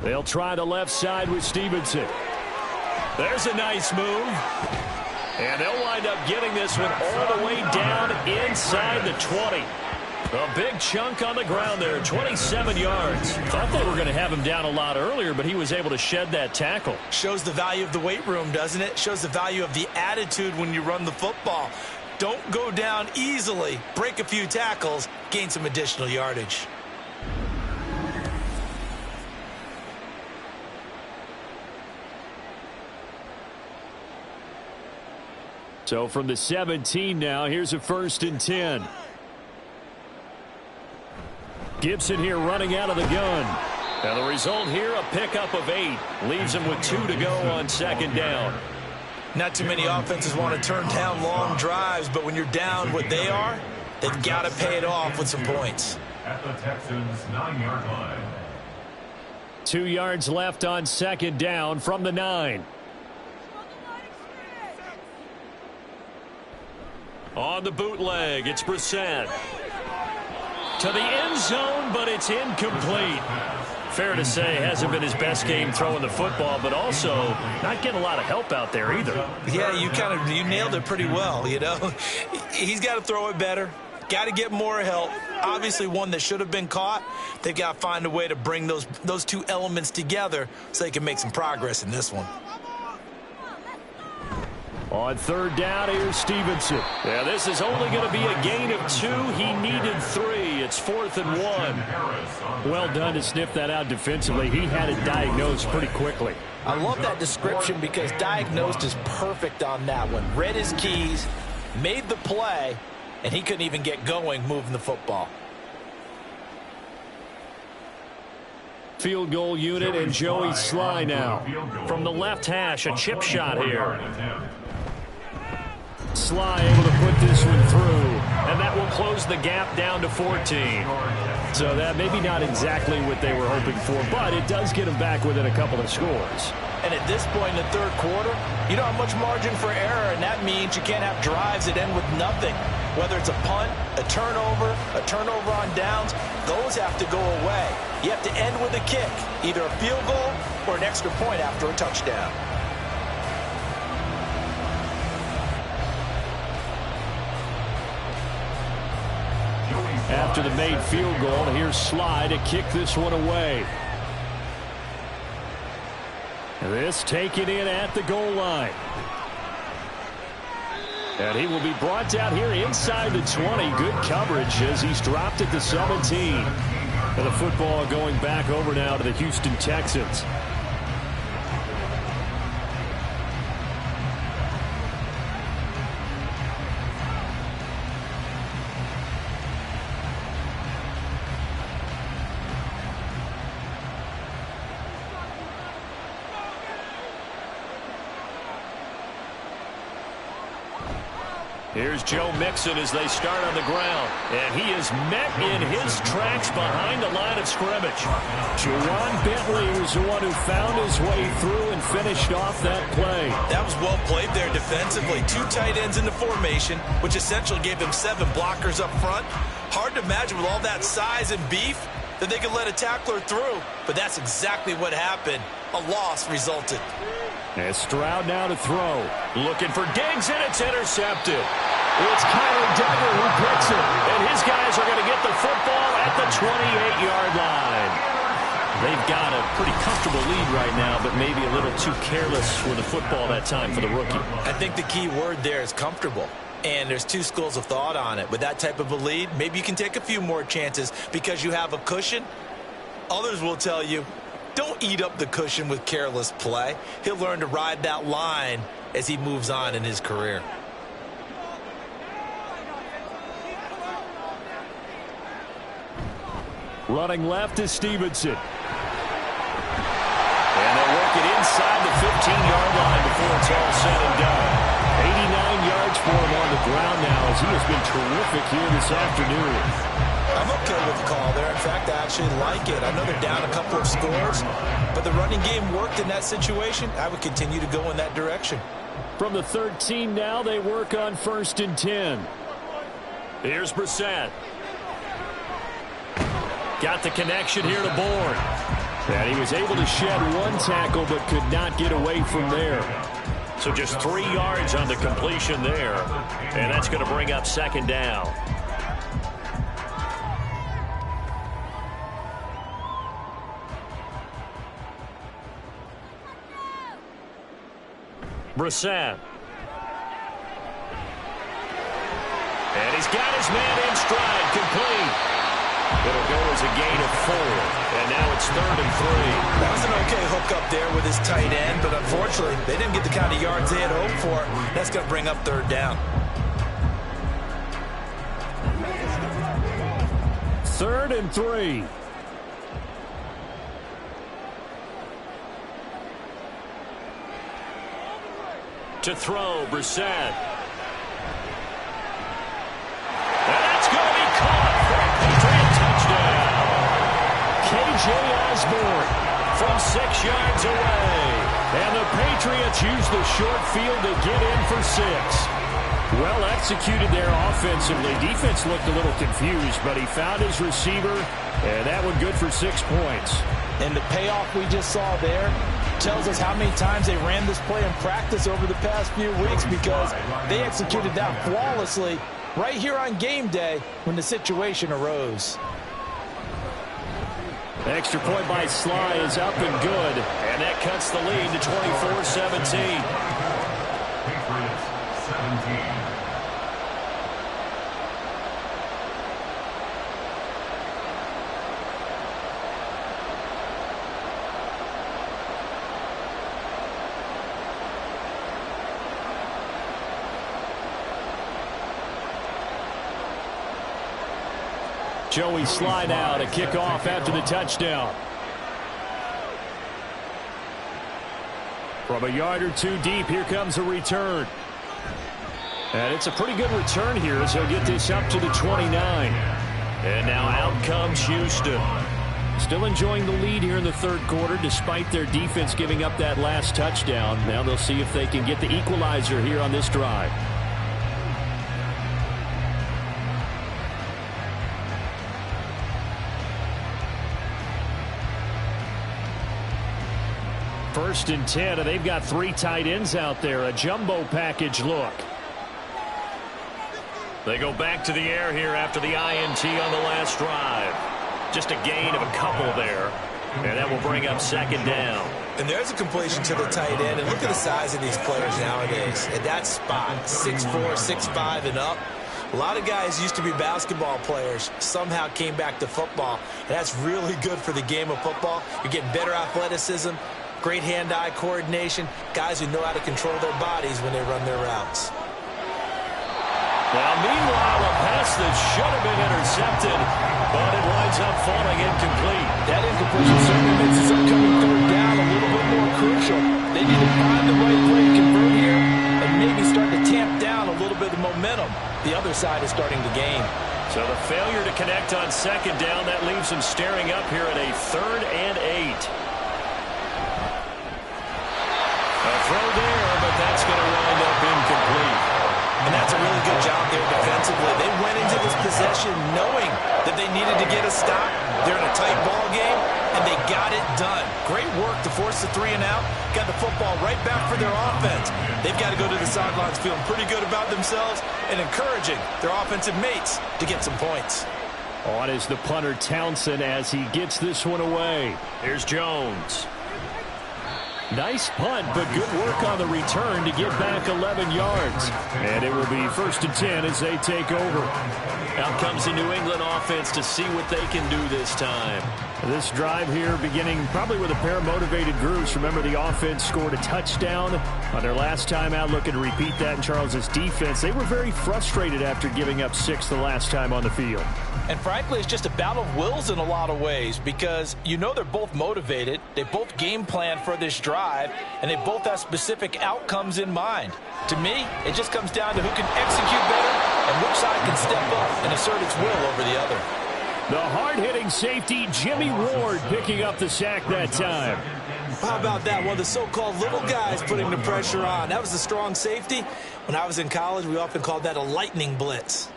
They'll try the left side with Stevenson. There's a nice move. And they'll wind up getting this one all the way down inside the 20. A big chunk on the ground there, 27 yards. Thought they were going to have him down a lot earlier, but he was able to shed that tackle. Shows the value of the weight room, doesn't it? Shows the value of the attitude when you run the football. Don't go down easily. Break a few tackles, gain some additional yardage. So from the 17 now, here's a 1st and 10. Gibson here running out of the gun. And the result here, a pickup of 8. Leaves him with 2 to go on 2nd down. Not too many offenses want to turn down long drives, but when you're down what they are, they've got to pay it off with some points. At the Texans' 9-yard line. 2 yards left on 2nd down from the 9. On the bootleg, it's Brissett. To the end zone, but it's incomplete. Fair to say, hasn't been his best game throwing the football, but also not getting a lot of help out there either. Yeah, you nailed it pretty well, you know. He's got to throw it better. Got to get more help. Obviously one that should have been caught. They've got to find a way to bring those two elements together so they can make some progress in this one. On 3rd down, here's Stevenson. Yeah, this is only going to be a gain of 2. He needed 3. It's 4th and 1. Well done to sniff that out defensively. He had it diagnosed pretty quickly. I love that description because diagnosed is perfect on that one. Read his keys, made the play, and he couldn't even get going moving the football. field goal unit, and Joey Sly now. From the left hash, a chip shot here. Sly able to put this one through. And that will close the gap down to 14. So that maybe not exactly what they were hoping for, but it does get them back within a couple of scores. And at this point in the third quarter, you don't have much margin for error, and that means you can't have drives that end with nothing. Whether it's a punt, a turnover on downs, those have to go away. You have to end with a kick, either a field goal or an extra point after a touchdown. After the made field goal, here's Sly to kick this one away. This taken in at the goal line. And he will be brought down here inside the 20. Good coverage as he's dropped at the 17. And the football going back over now to the Houston Texans. Here's Joe Mixon as they start on the ground. And he is met in his tracks behind the line of scrimmage. Juwan Bentley was the one who found his way through and finished off that play. That was well played there defensively. 2 tight ends in the formation, which essentially gave them 7 blockers up front. Hard to imagine with all that size and beef that they could let a tackler through. But that's exactly what happened. A loss resulted. And Stroud now to throw. Looking for Diggs, and it's intercepted. It's Kyler Duggar who picks it. And his guys are going to get the football at the 28-yard line. They've got a pretty comfortable lead right now, but maybe a little too careless with the football that time for the rookie. I think the key word there is comfortable. And there's 2 schools of thought on it. With that type of a lead, maybe you can take a few more chances because you have a cushion. Others will tell you, don't eat up the cushion with careless play. He'll learn to ride that line as he moves on in his career. Running left is Stevenson. And they'll work it inside the 15-yard line before it's all said and done. 89 yards for him on the ground now as he has been terrific here this afternoon. I'm okay with the call there. In fact, I actually like it. I know they're down a couple of scores, but the running game worked in that situation. I would continue to go in that direction. From the 13 now, they work on 1st and 10. Here's Brissett. Got the connection here to Bourne. And he was able to shed 1 tackle but could not get away from there. So just 3 yards on the completion there. And that's going to bring up 2nd down. Brissett. And he's got his man in stride, complete. It'll go as a gain of 4. And now it's 3rd and 3. That was an okay hook up there with his tight end, but unfortunately, they didn't get the kind of yards they had hoped for. That's going to bring up 3rd down. 3rd and 3. To throw, Brissett. And that's going to be caught for a Patriot touchdown. K.J. Osborne from 6 yards away. And the Patriots use the short field to get in for 6. Well executed there offensively. Defense looked a little confused, but he found his receiver, and that one good for 6 points. And the payoff we just saw there tells us how many times they ran this play in practice over the past few weeks, because they executed that flawlessly right here on game day when the situation arose. Extra point by Sly is up and good. And that cuts the lead to 24-17. Patriots 17. Joey Sly now to kick off after the touchdown. From a yard or two deep, here comes a return. And it's a pretty good return here as he'll get this up to the 29. And now out comes Houston. Still enjoying the lead here in the third quarter despite their defense giving up that last touchdown. Now they'll see if they can get the equalizer here on this drive. First and 10, and they've got 3 tight ends out there. A jumbo package look. They go back to the air here after the INT on the last drive. Just a gain of a couple there. And that will bring up second down. And there's a completion to the tight end. And look at the size of these players nowadays. At that spot, 6'4", 6'5", and up. A lot of guys used to be basketball players, somehow came back to football. And that's really good for the game of football. You're getting better athleticism, great hand-eye coordination, guys who know how to control their bodies when they run their routes. Now, meanwhile, a pass that should have been intercepted, but it winds up falling incomplete. That incompletion certainly makes this upcoming third down a little bit more crucial. They need to find the right play to convert here and maybe start to tamp down a little bit of momentum. The other side is starting to gain. So the failure to connect on second down, that leaves them staring up here at a 3rd and 8. A throw there, but that's going to wind up incomplete. And that's a really good job there defensively. They went into this possession knowing that they needed to get a stop. They're in a tight ball game, and they got it done. Great work to force the 3 and out. Got the football right back for their offense. They've got to go to the sidelines feeling pretty good about themselves and encouraging their offensive mates to get some points. On is the punter Townsend as he gets this one away. Here's Jones. Nice punt, but good work on the return to get back 11 yards. And it will be 1st and 10 as they take over. Out comes the New England offense to see what they can do this time. This drive here beginning probably with a pair of motivated groups. Remember, the offense scored a touchdown on their last time out, looking to repeat that in Charles's defense. They were very frustrated after giving up 6 the last time on the field. And frankly, it's just a battle of wills in a lot of ways because you know they're both motivated. They both game plan for this drive, and they both have specific outcomes in mind. To me, it just comes down to who can execute better and which side can step up and assert its will over the other. The hard-hitting safety, Jimmy Ward, picking up the sack that time. How about that? One of the so-called little guys putting the pressure on. That was a strong safety. When I was in college, we often called that a lightning blitz.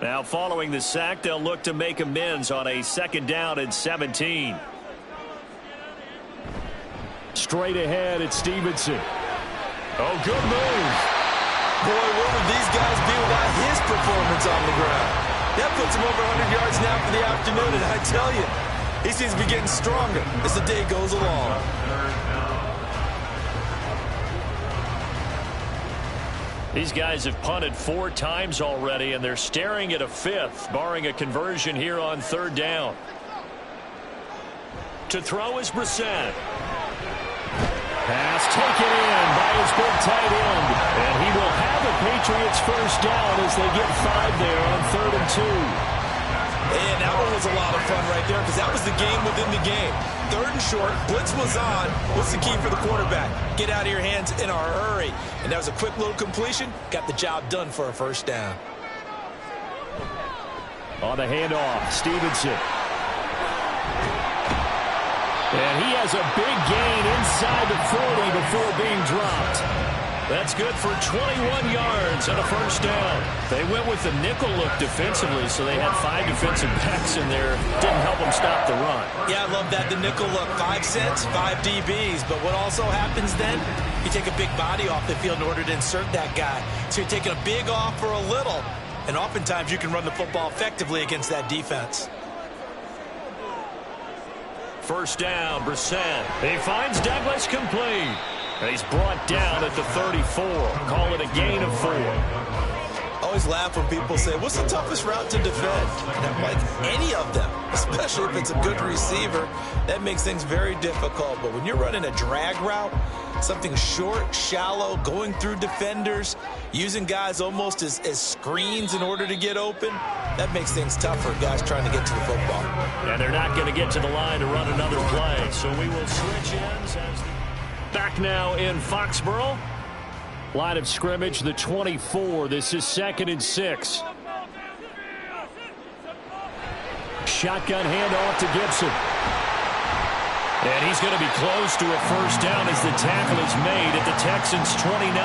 Now, following the sack, they'll look to make amends on a 2nd down and 17. Straight ahead, it's Stevenson. Oh, good move. Boy, what would these guys be without his performance on the ground? That puts him over 100 yards now for the afternoon, and I tell you, he seems to be getting stronger as the day goes along. These guys have punted 4 times already, and they're staring at a 5th, barring a conversion here on 3rd down. To throw is Brissett. Pass taken in by his big tight end. And he will have a Patriots 1st down as they get 5 there on 3rd and 2. And that one was a lot of fun right there because that was the game within the game. 3rd and short, blitz was on. What's the key for the quarterback? Get out of your hands in a hurry. And that was a quick little completion. Got the job done for a 1st down. On the handoff, Stevenson. And he has a big gain inside the 40 before being dropped. That's good for 21 yards and a 1st down. They went with the nickel look defensively, so they had 5 defensive backs in there. Didn't help them stop the run. Yeah, I love that, the nickel look. 5 cents, 5 DBs. But what also happens then, you take a big body off the field in order to insert that guy. So you're taking a big off for a little. And oftentimes you can run the football effectively against that defense. 1st down, Brissett. He finds Douglas complete. And he's brought down at the 34. Call it a gain of 4. Always laugh when people say, what's the toughest route to defend? And I'm like, any of them, especially if it's a good receiver. That makes things very difficult. But when you're running a drag route, something short, shallow, going through defenders, using guys almost as screens in order to get open, that makes things tougher, guys trying to get to the football. And they're not going to get to the line to run another play. So we will switch ends as back now in Foxborough. Line of scrimmage, the 24. This is 2nd and 6. Shotgun handoff to Gibson. And he's going to be close to a first down as the tackle is made at the Texans' 29.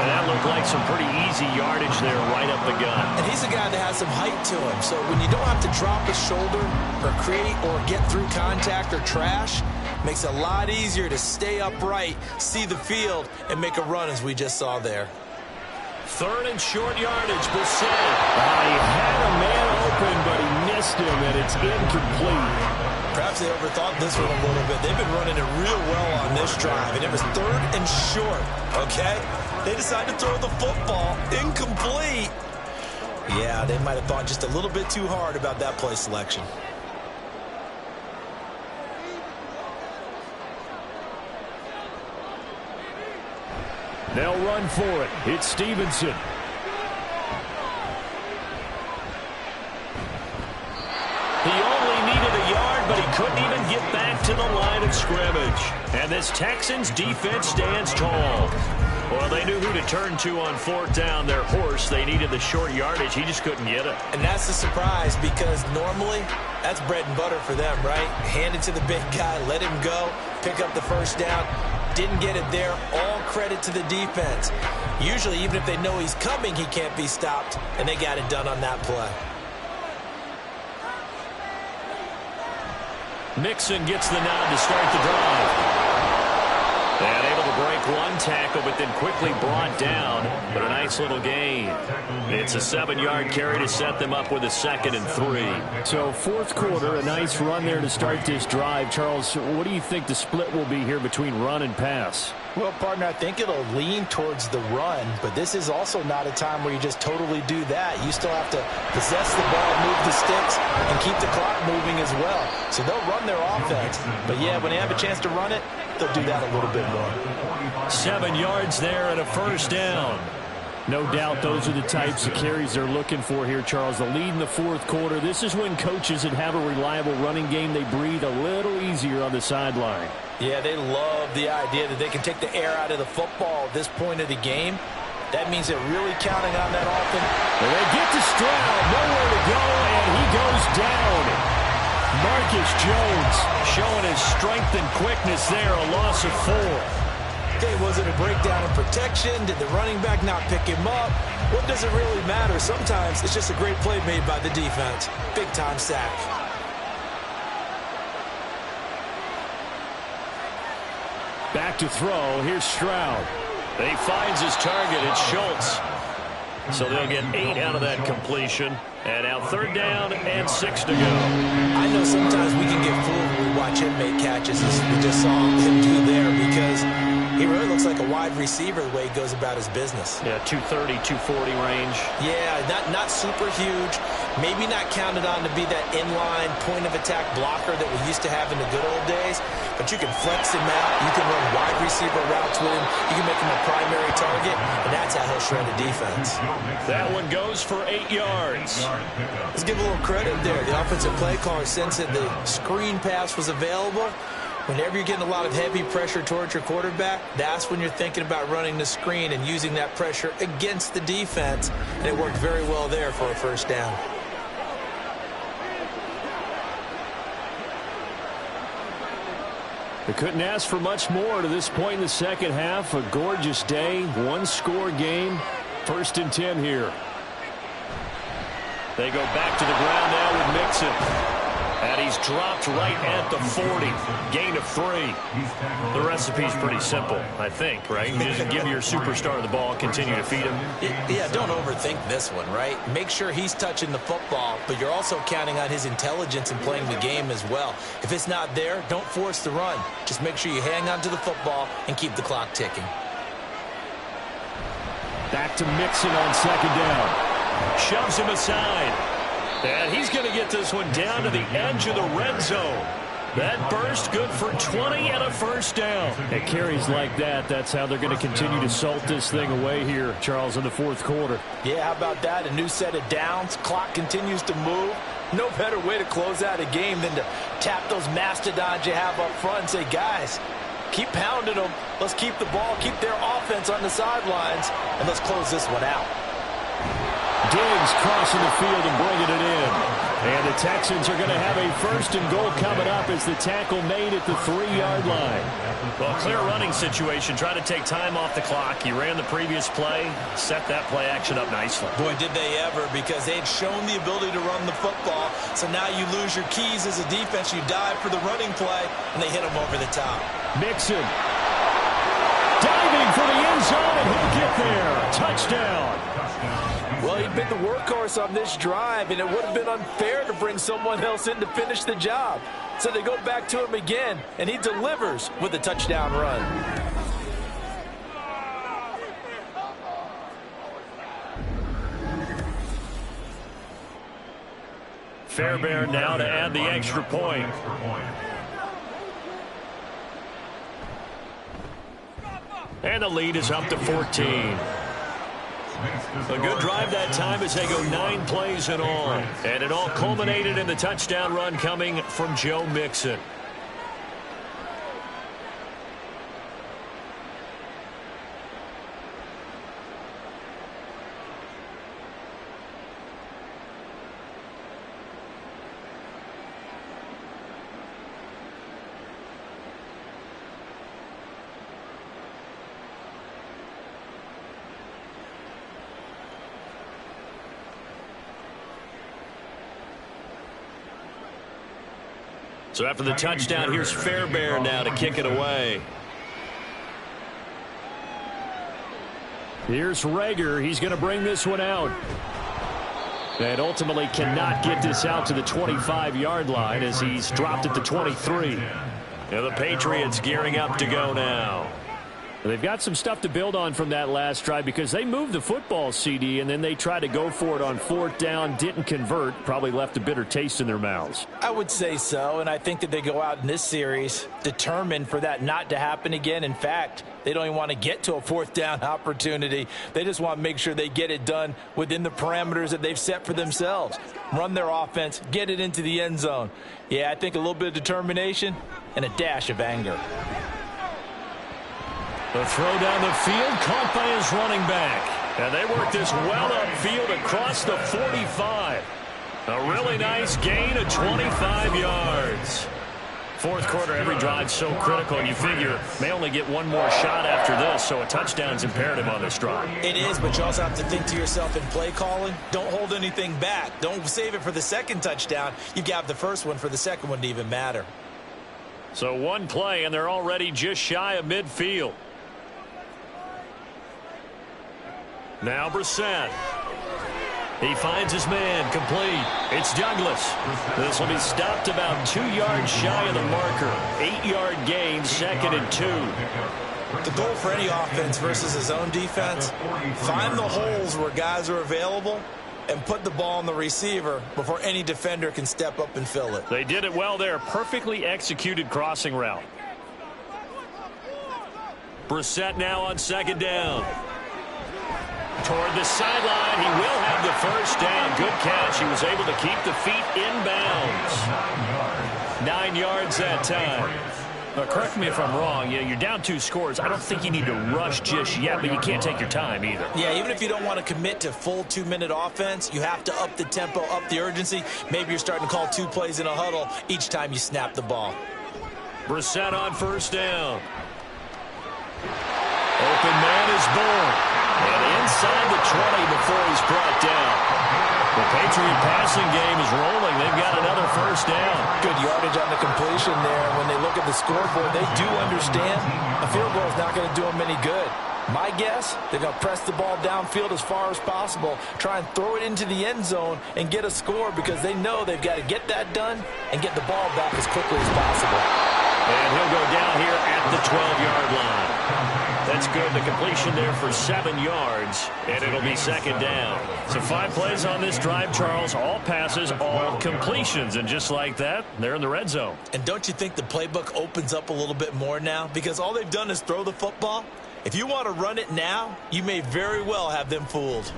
And that looked like some pretty easy yardage there right up the gut. And he's a guy that has some height to him. So when you don't have to drop a shoulder or create or get through contact or trash, makes it a lot easier to stay upright, see the field, and make a run as we just saw there. 3rd and short yardage, Bissett. He had a man open, but he missed him, and it's incomplete. Perhaps they overthought this one a little bit. They've been running it real well on this drive, and it was 3rd and short, okay? They decided to throw the football incomplete. Yeah, they might have thought just a little bit too hard about that play selection. They'll run for it. It's Stevenson. He only needed a yard, but he couldn't even get back to the line of scrimmage. And this Texans defense stands tall. Well, they knew who to turn to on 4th down. Their horse, they needed the short yardage. He just couldn't get it. And that's the surprise, because normally that's bread and butter for them, right? Hand it to the big guy, let him go, pick up the first down. Didn't get it there. All credit to the defense. Usually, even if they know he's coming, he can't be stopped, and they got it done on that play. Mixon gets the nod to start the drive. And able to break one tackle, but then quickly brought down. But a nice little gain. It's a 7-yard carry to set them up with a 2nd and 3. So 4th quarter, a nice run there to start this drive. Charles, what do you think the split will be here between run and pass? Well, partner, I think it'll lean towards the run, but this is also not a time where you just totally do that. You still have to possess the ball, move the sticks, and keep the clock moving as well. So they'll run their offense. But, yeah, when they have a chance to run it, they'll do that a little bit more. 7 yards there and a first down. No doubt those are the types of carries they're looking for here, Charles. The lead in the 4th quarter. This is when coaches that have a reliable running game, they breathe a little easier on the sideline. Yeah, they love the idea that they can take the air out of the football at this point of the game. That means they're really counting on that offense. Well, they get to Stroud, nowhere to go, and he goes down. Marcus Jones showing his strength and quickness there, a loss of 4. Okay, was it a breakdown in protection? Did the running back not pick him up? What does it really matter? Sometimes it's just a great play made by the defense. Big-time sack. Back to throw. Here's Stroud. He finds his target. It's Schultz. So they'll get 8 out of that completion. And now 3rd down and 6 to go. I know sometimes we can get fooled when we watch him make catches, as we just saw him do there, because he really looks like a wide receiver the way he goes about his business. Yeah, 230, 240 range. Yeah, not super huge. Maybe not counted on to be that inline point-of-attack blocker that we used to have in the good old days, but you can flex him out. You can run wide receiver routes with him. You can make him a primary target, and that's how he'll shred a defense. That one goes for 8 yards. Let's give a little credit there. The offensive play caller sensed that the screen pass was available. Whenever you're getting a lot of heavy pressure towards your quarterback, that's when you're thinking about running the screen and using that pressure against the defense. And it worked very well there for a first down. They couldn't ask for much more to this point in the second half. A gorgeous day, one-score game. 1st and 10 here. They go back to the ground now with Mixon. And he's dropped right at the 40. Gain of 3. The recipe's pretty simple, I think, right? You just give your superstar the ball, continue to feed him. Yeah, don't overthink this one, right? Make sure he's touching the football, but you're also counting on his intelligence in playing the game as well. If it's not there, don't force the run. Just make sure you hang on to the football and keep the clock ticking. Back to Mixon on 2nd down. Shoves him aside. And he's going to get this one down to the edge of the red zone. That burst good for 20 and a first down. At carries like that, that's how they're going to continue to salt this thing away here, Charles, in the 4th quarter. Yeah, how about that? A new set of downs. Clock continues to move. No better way to close out a game than to tap those mastodons you have up front and say, guys, Keep pounding them. Let's keep the ball, keep their offense on the sidelines, and let's close this one out. Diggs crossing the field and bringing it in. And the Texans are going to have a 1st and goal coming up as the tackle made at the 3-yard line. Well, clear running situation. Try to take time off the clock. He ran the previous play, set that play action up nicely. Boy, did they ever, because they'd shown the ability to run the football. So now you lose your keys as a defense. You dive for the running play, and they hit him over the top. Mixon diving for the end zone, and he'll get there. Touchdown. Well, he'd been the workhorse on this drive, and it would have been unfair to bring someone else in to finish the job. So they go back to him again, and he delivers with a touchdown run. Fairbairn now to add the extra point. And the lead is up to 14. A good drive that time as they go 9 plays in all. And it all culminated in the touchdown run coming from Joe Mixon. So after the touchdown, here's Fairbairn now to kick it away. Here's Rager. He's going to bring this one out. And ultimately cannot get this out to the 25-yard line as he's dropped at the 23. And the Patriots gearing up to go now. They've got some stuff to build on from that last drive because they moved the football, CD, and then they tried to go for it on 4th down, didn't convert, probably left a bitter taste in their mouths. I would say so, and I think that they go out in this series determined for that not to happen again. In fact, they don't even want to get to a 4th down opportunity. They just want to make sure they get it done within the parameters that they've set for themselves. Run their offense, get it into the end zone. Yeah, I think a little bit of determination and a dash of anger. The throw down the field, caught by his running back. And they work this well upfield across the 45. A really nice gain of 25 yards. 4th quarter, every drive so critical, and you figure may only get one more shot after this, so a touchdown's imperative on this drive. It is, but you also have to think to yourself in play calling, don't hold anything back. Don't save it for the second touchdown. You've got the first one for the second one to even matter. So one play, and they're already just shy of midfield. Now Brissett. He finds his man, complete. It's Douglas. This will be stopped about 2 yards shy of the marker. 8-yard gain, 2nd and 2. The goal for any offense versus his own defense, find the holes where guys are available and put the ball on the receiver before any defender can step up and fill it. They did it well there. Perfectly executed crossing route. Brissett now on 2nd down. Toward the sideline, he will have the first down. Good catch. He was able to keep the feet inbounds. 9 yards that time. Correct me if I'm wrong. You're down 2 scores. I don't think you need to rush just yet, but you can't take your time either. Yeah, even if you don't want to commit to full 2-minute offense, you have to up the tempo, up the urgency. Maybe you're starting to call 2 plays in a huddle each time you snap the ball. Brissett on 1st down. Open man is born. And inside the 20 before he's brought down. The Patriot passing game is rolling. They've got another 1st down. Good yardage on the completion there. When they look at the scoreboard, they do understand a field goal is not going to do them any good. My guess, they're going to press the ball downfield as far as possible, try and throw it into the end zone and get a score because they know they've got to get that done and get the ball back as quickly as possible. And he'll go down here at the 12-yard line. That's good. The completion there for 7 yards, and it'll be 2nd down. So 5 plays on this drive, Charles. All passes, all completions. And just like that, they're in the red zone. And don't you think the playbook opens up a little bit more now? Because all they've done is throw the football. If you want to run it now, you may very well have them fooled.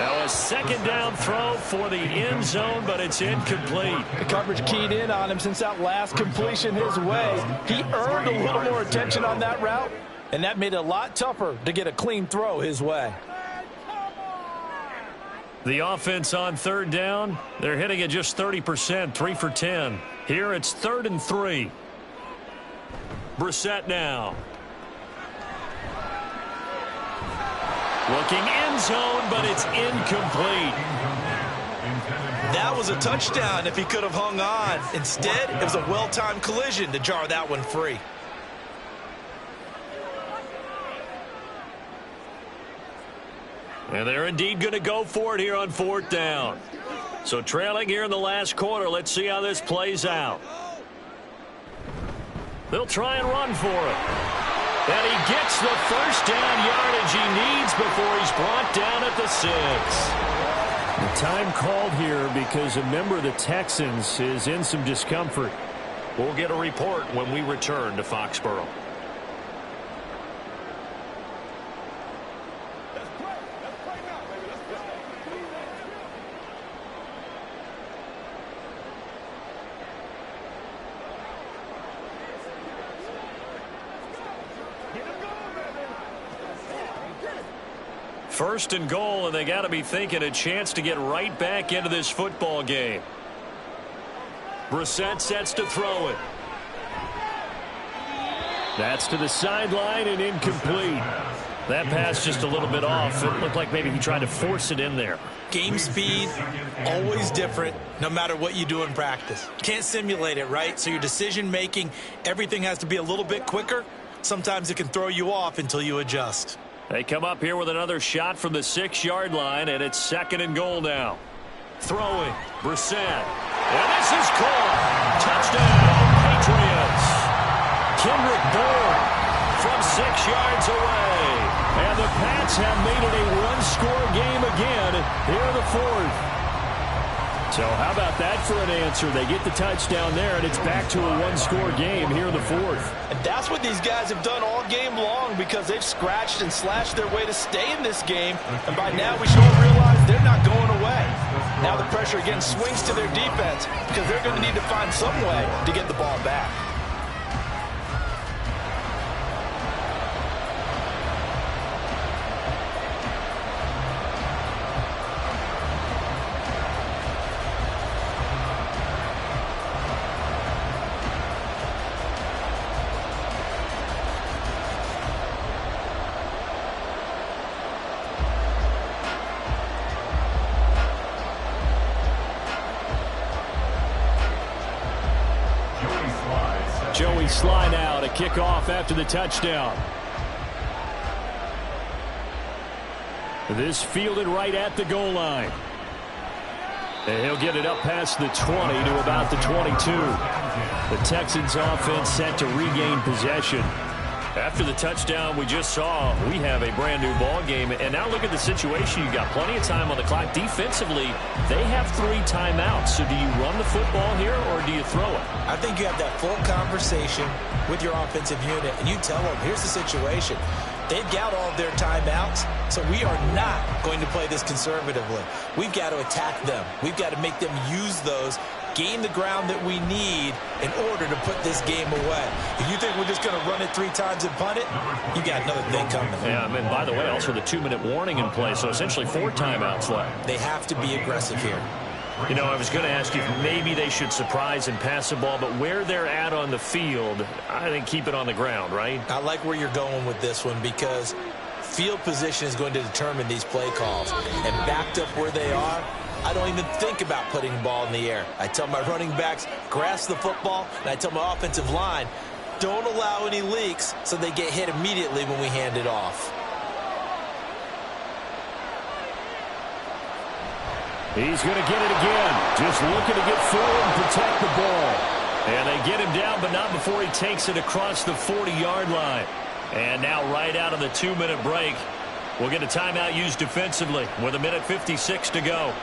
Now a second down throw for the end zone, but it's incomplete. The coverage keyed in on him since that last completion his way. He earned a little more attention on that route, and that made it a lot tougher to get a clean throw his way. The offense on third down, they're hitting at just 30%, 3 for 10. Here it's 3rd and 3. Brissett now. Looking end zone, but it's incomplete. That was a touchdown if he could have hung on. Instead, it was a well-timed collision to jar that one free. And they're indeed going to go for it here on 4th down. So trailing here in the last quarter, let's see how this plays out. They'll try and run for it. And he gets the first down yardage he needs before he's brought down at the 6. The time called here because a member of the Texans is in some discomfort. We'll get a report when we return to Foxborough. First and goal, and they got to be thinking a chance to get right back into this football game. Brissett sets to throw it. That's to the sideline and incomplete. That pass just a little bit off. It looked like maybe he tried to force it in there. Game speed, always different, no matter what you do in practice. Can't simulate it, right? So your decision-making, everything has to be a little bit quicker. Sometimes it can throw you off until you adjust. They come up here with another shot from the 6-yard line, and it's 2nd and goal now. Throwing, Brissett. And this is caught. Touchdown, Patriots. Kendrick Bourne from 6 yards away. And the Pats have made it a one-score game again here in the 4th. So how about that for an answer? They get the touchdown there, and it's back to a one-score game here in the 4th. And that's what these guys have done all game long because they've scratched and slashed their way to stay in this game. And by now we should realize they're not going away. Now the pressure again swings to their defense because they're going to need to find some way to get the ball back. Joey Sly now to kick off after the touchdown. This fielded right at the goal line. And he'll get it up past the 20 to about the 22. The Texans offense set to regain possession. After the touchdown we just saw, we have a brand new ball game. And now look at the situation. You've got plenty of time on the clock. Defensively, they have 3 timeouts. So do you run the football here or do you throw it? I think you have that full conversation with your offensive unit, and you tell them, here's the situation. They've got all of their timeouts, so we are not going to play this conservatively. We've got to attack them. We've got to make them use those, gain the ground that we need in order to put this game away. If you think we're just going to run it 3 times and punt it, you got another thing coming. Yeah, and by the way, also the 2-minute warning in place, so essentially 4 timeouts left. They have to be aggressive here. You know, I was going to ask you if maybe they should surprise and pass the ball, but where they're at on the field, I think keep it on the ground, right? I like where you're going with this one because field position is going to determine these play calls. And backed up where they are, I don't even think about putting the ball in the air. I tell my running backs, grasp the football, and I tell my offensive line, don't allow any leaks so they get hit immediately when we hand it off. He's going to get it again. Just looking to get forward and protect the ball. And they get him down, but not before he takes it across the 40-yard line. And now right out of the 2-minute break, we'll get a timeout used defensively with 1:56 to go.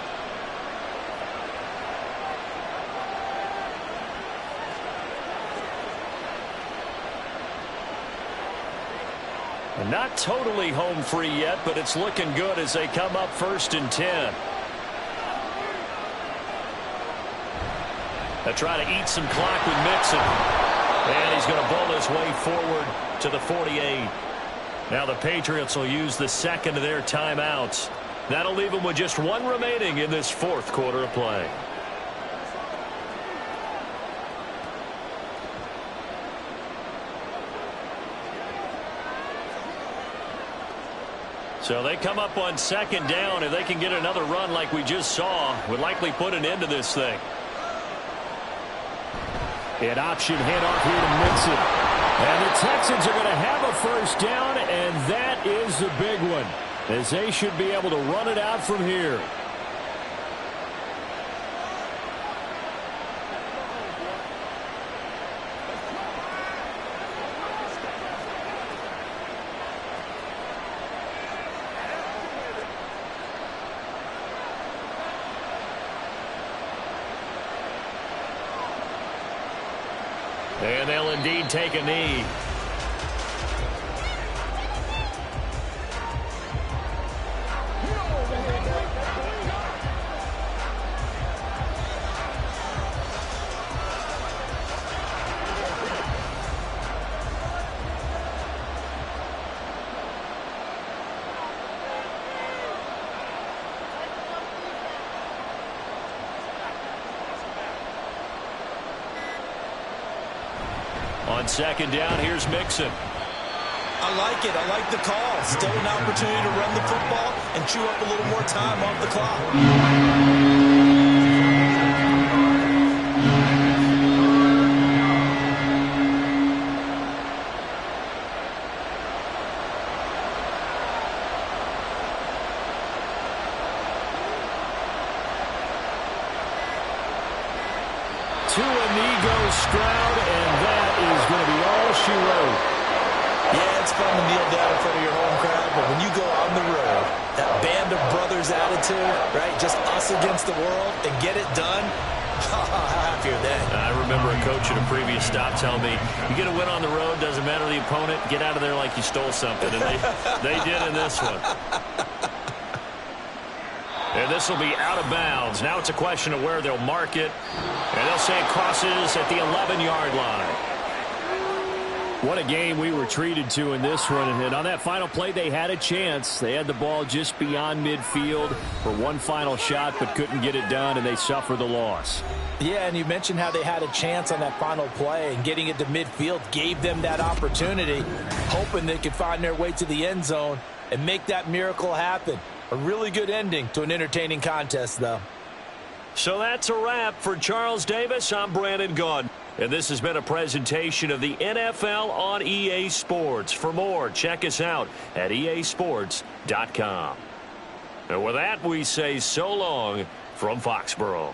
And not totally home free yet, but it's looking good as they come up 1st and 10. They try to eat some clock with Mixon. And he's going to bowl his way forward to the 48. Now the Patriots will use the second of their timeouts. That'll leave them with just one remaining in this 4th quarter of play. So they come up on 2nd down. If they can get another run like we just saw, would likely put an end to this thing. An option handoff here to Mixon. And the Texans are going to have a 1st down, and that is the big one, as they should be able to run it out from here. And they'll indeed take a knee. On 2nd down, here's Mixon. I like it. I like the call. Still an opportunity to run the football and chew up a little more time off the clock. To a knee goes Stroud, and that is going to be all she wrote. Yeah, it's fun to kneel down in front of your home crowd, but when you go on the road, that band of brothers attitude, right, just us against the world, and get it done, how happy are they? I remember a coach at a previous stop telling me, you get a win on the road, doesn't matter the opponent, get out of there like you stole something, and they did in this one. And this will be out of bounds. Now it's a question of where they'll mark it. And they'll say it crosses at the 11-yard line. What a game we were treated to in this one. And on that final play, they had a chance. They had the ball just beyond midfield for one final shot, but couldn't get it done, and they suffered the loss. Yeah, and you mentioned how they had a chance on that final play, and getting it to midfield gave them that opportunity, hoping they could find their way to the end zone and make that miracle happen. A really good ending to an entertaining contest, though. So that's a wrap for Charles Davis. I'm Brandon Gaudin. And this has been a presentation of the NFL on EA Sports. For more, check us out at easports.com. And with that, we say so long from Foxborough.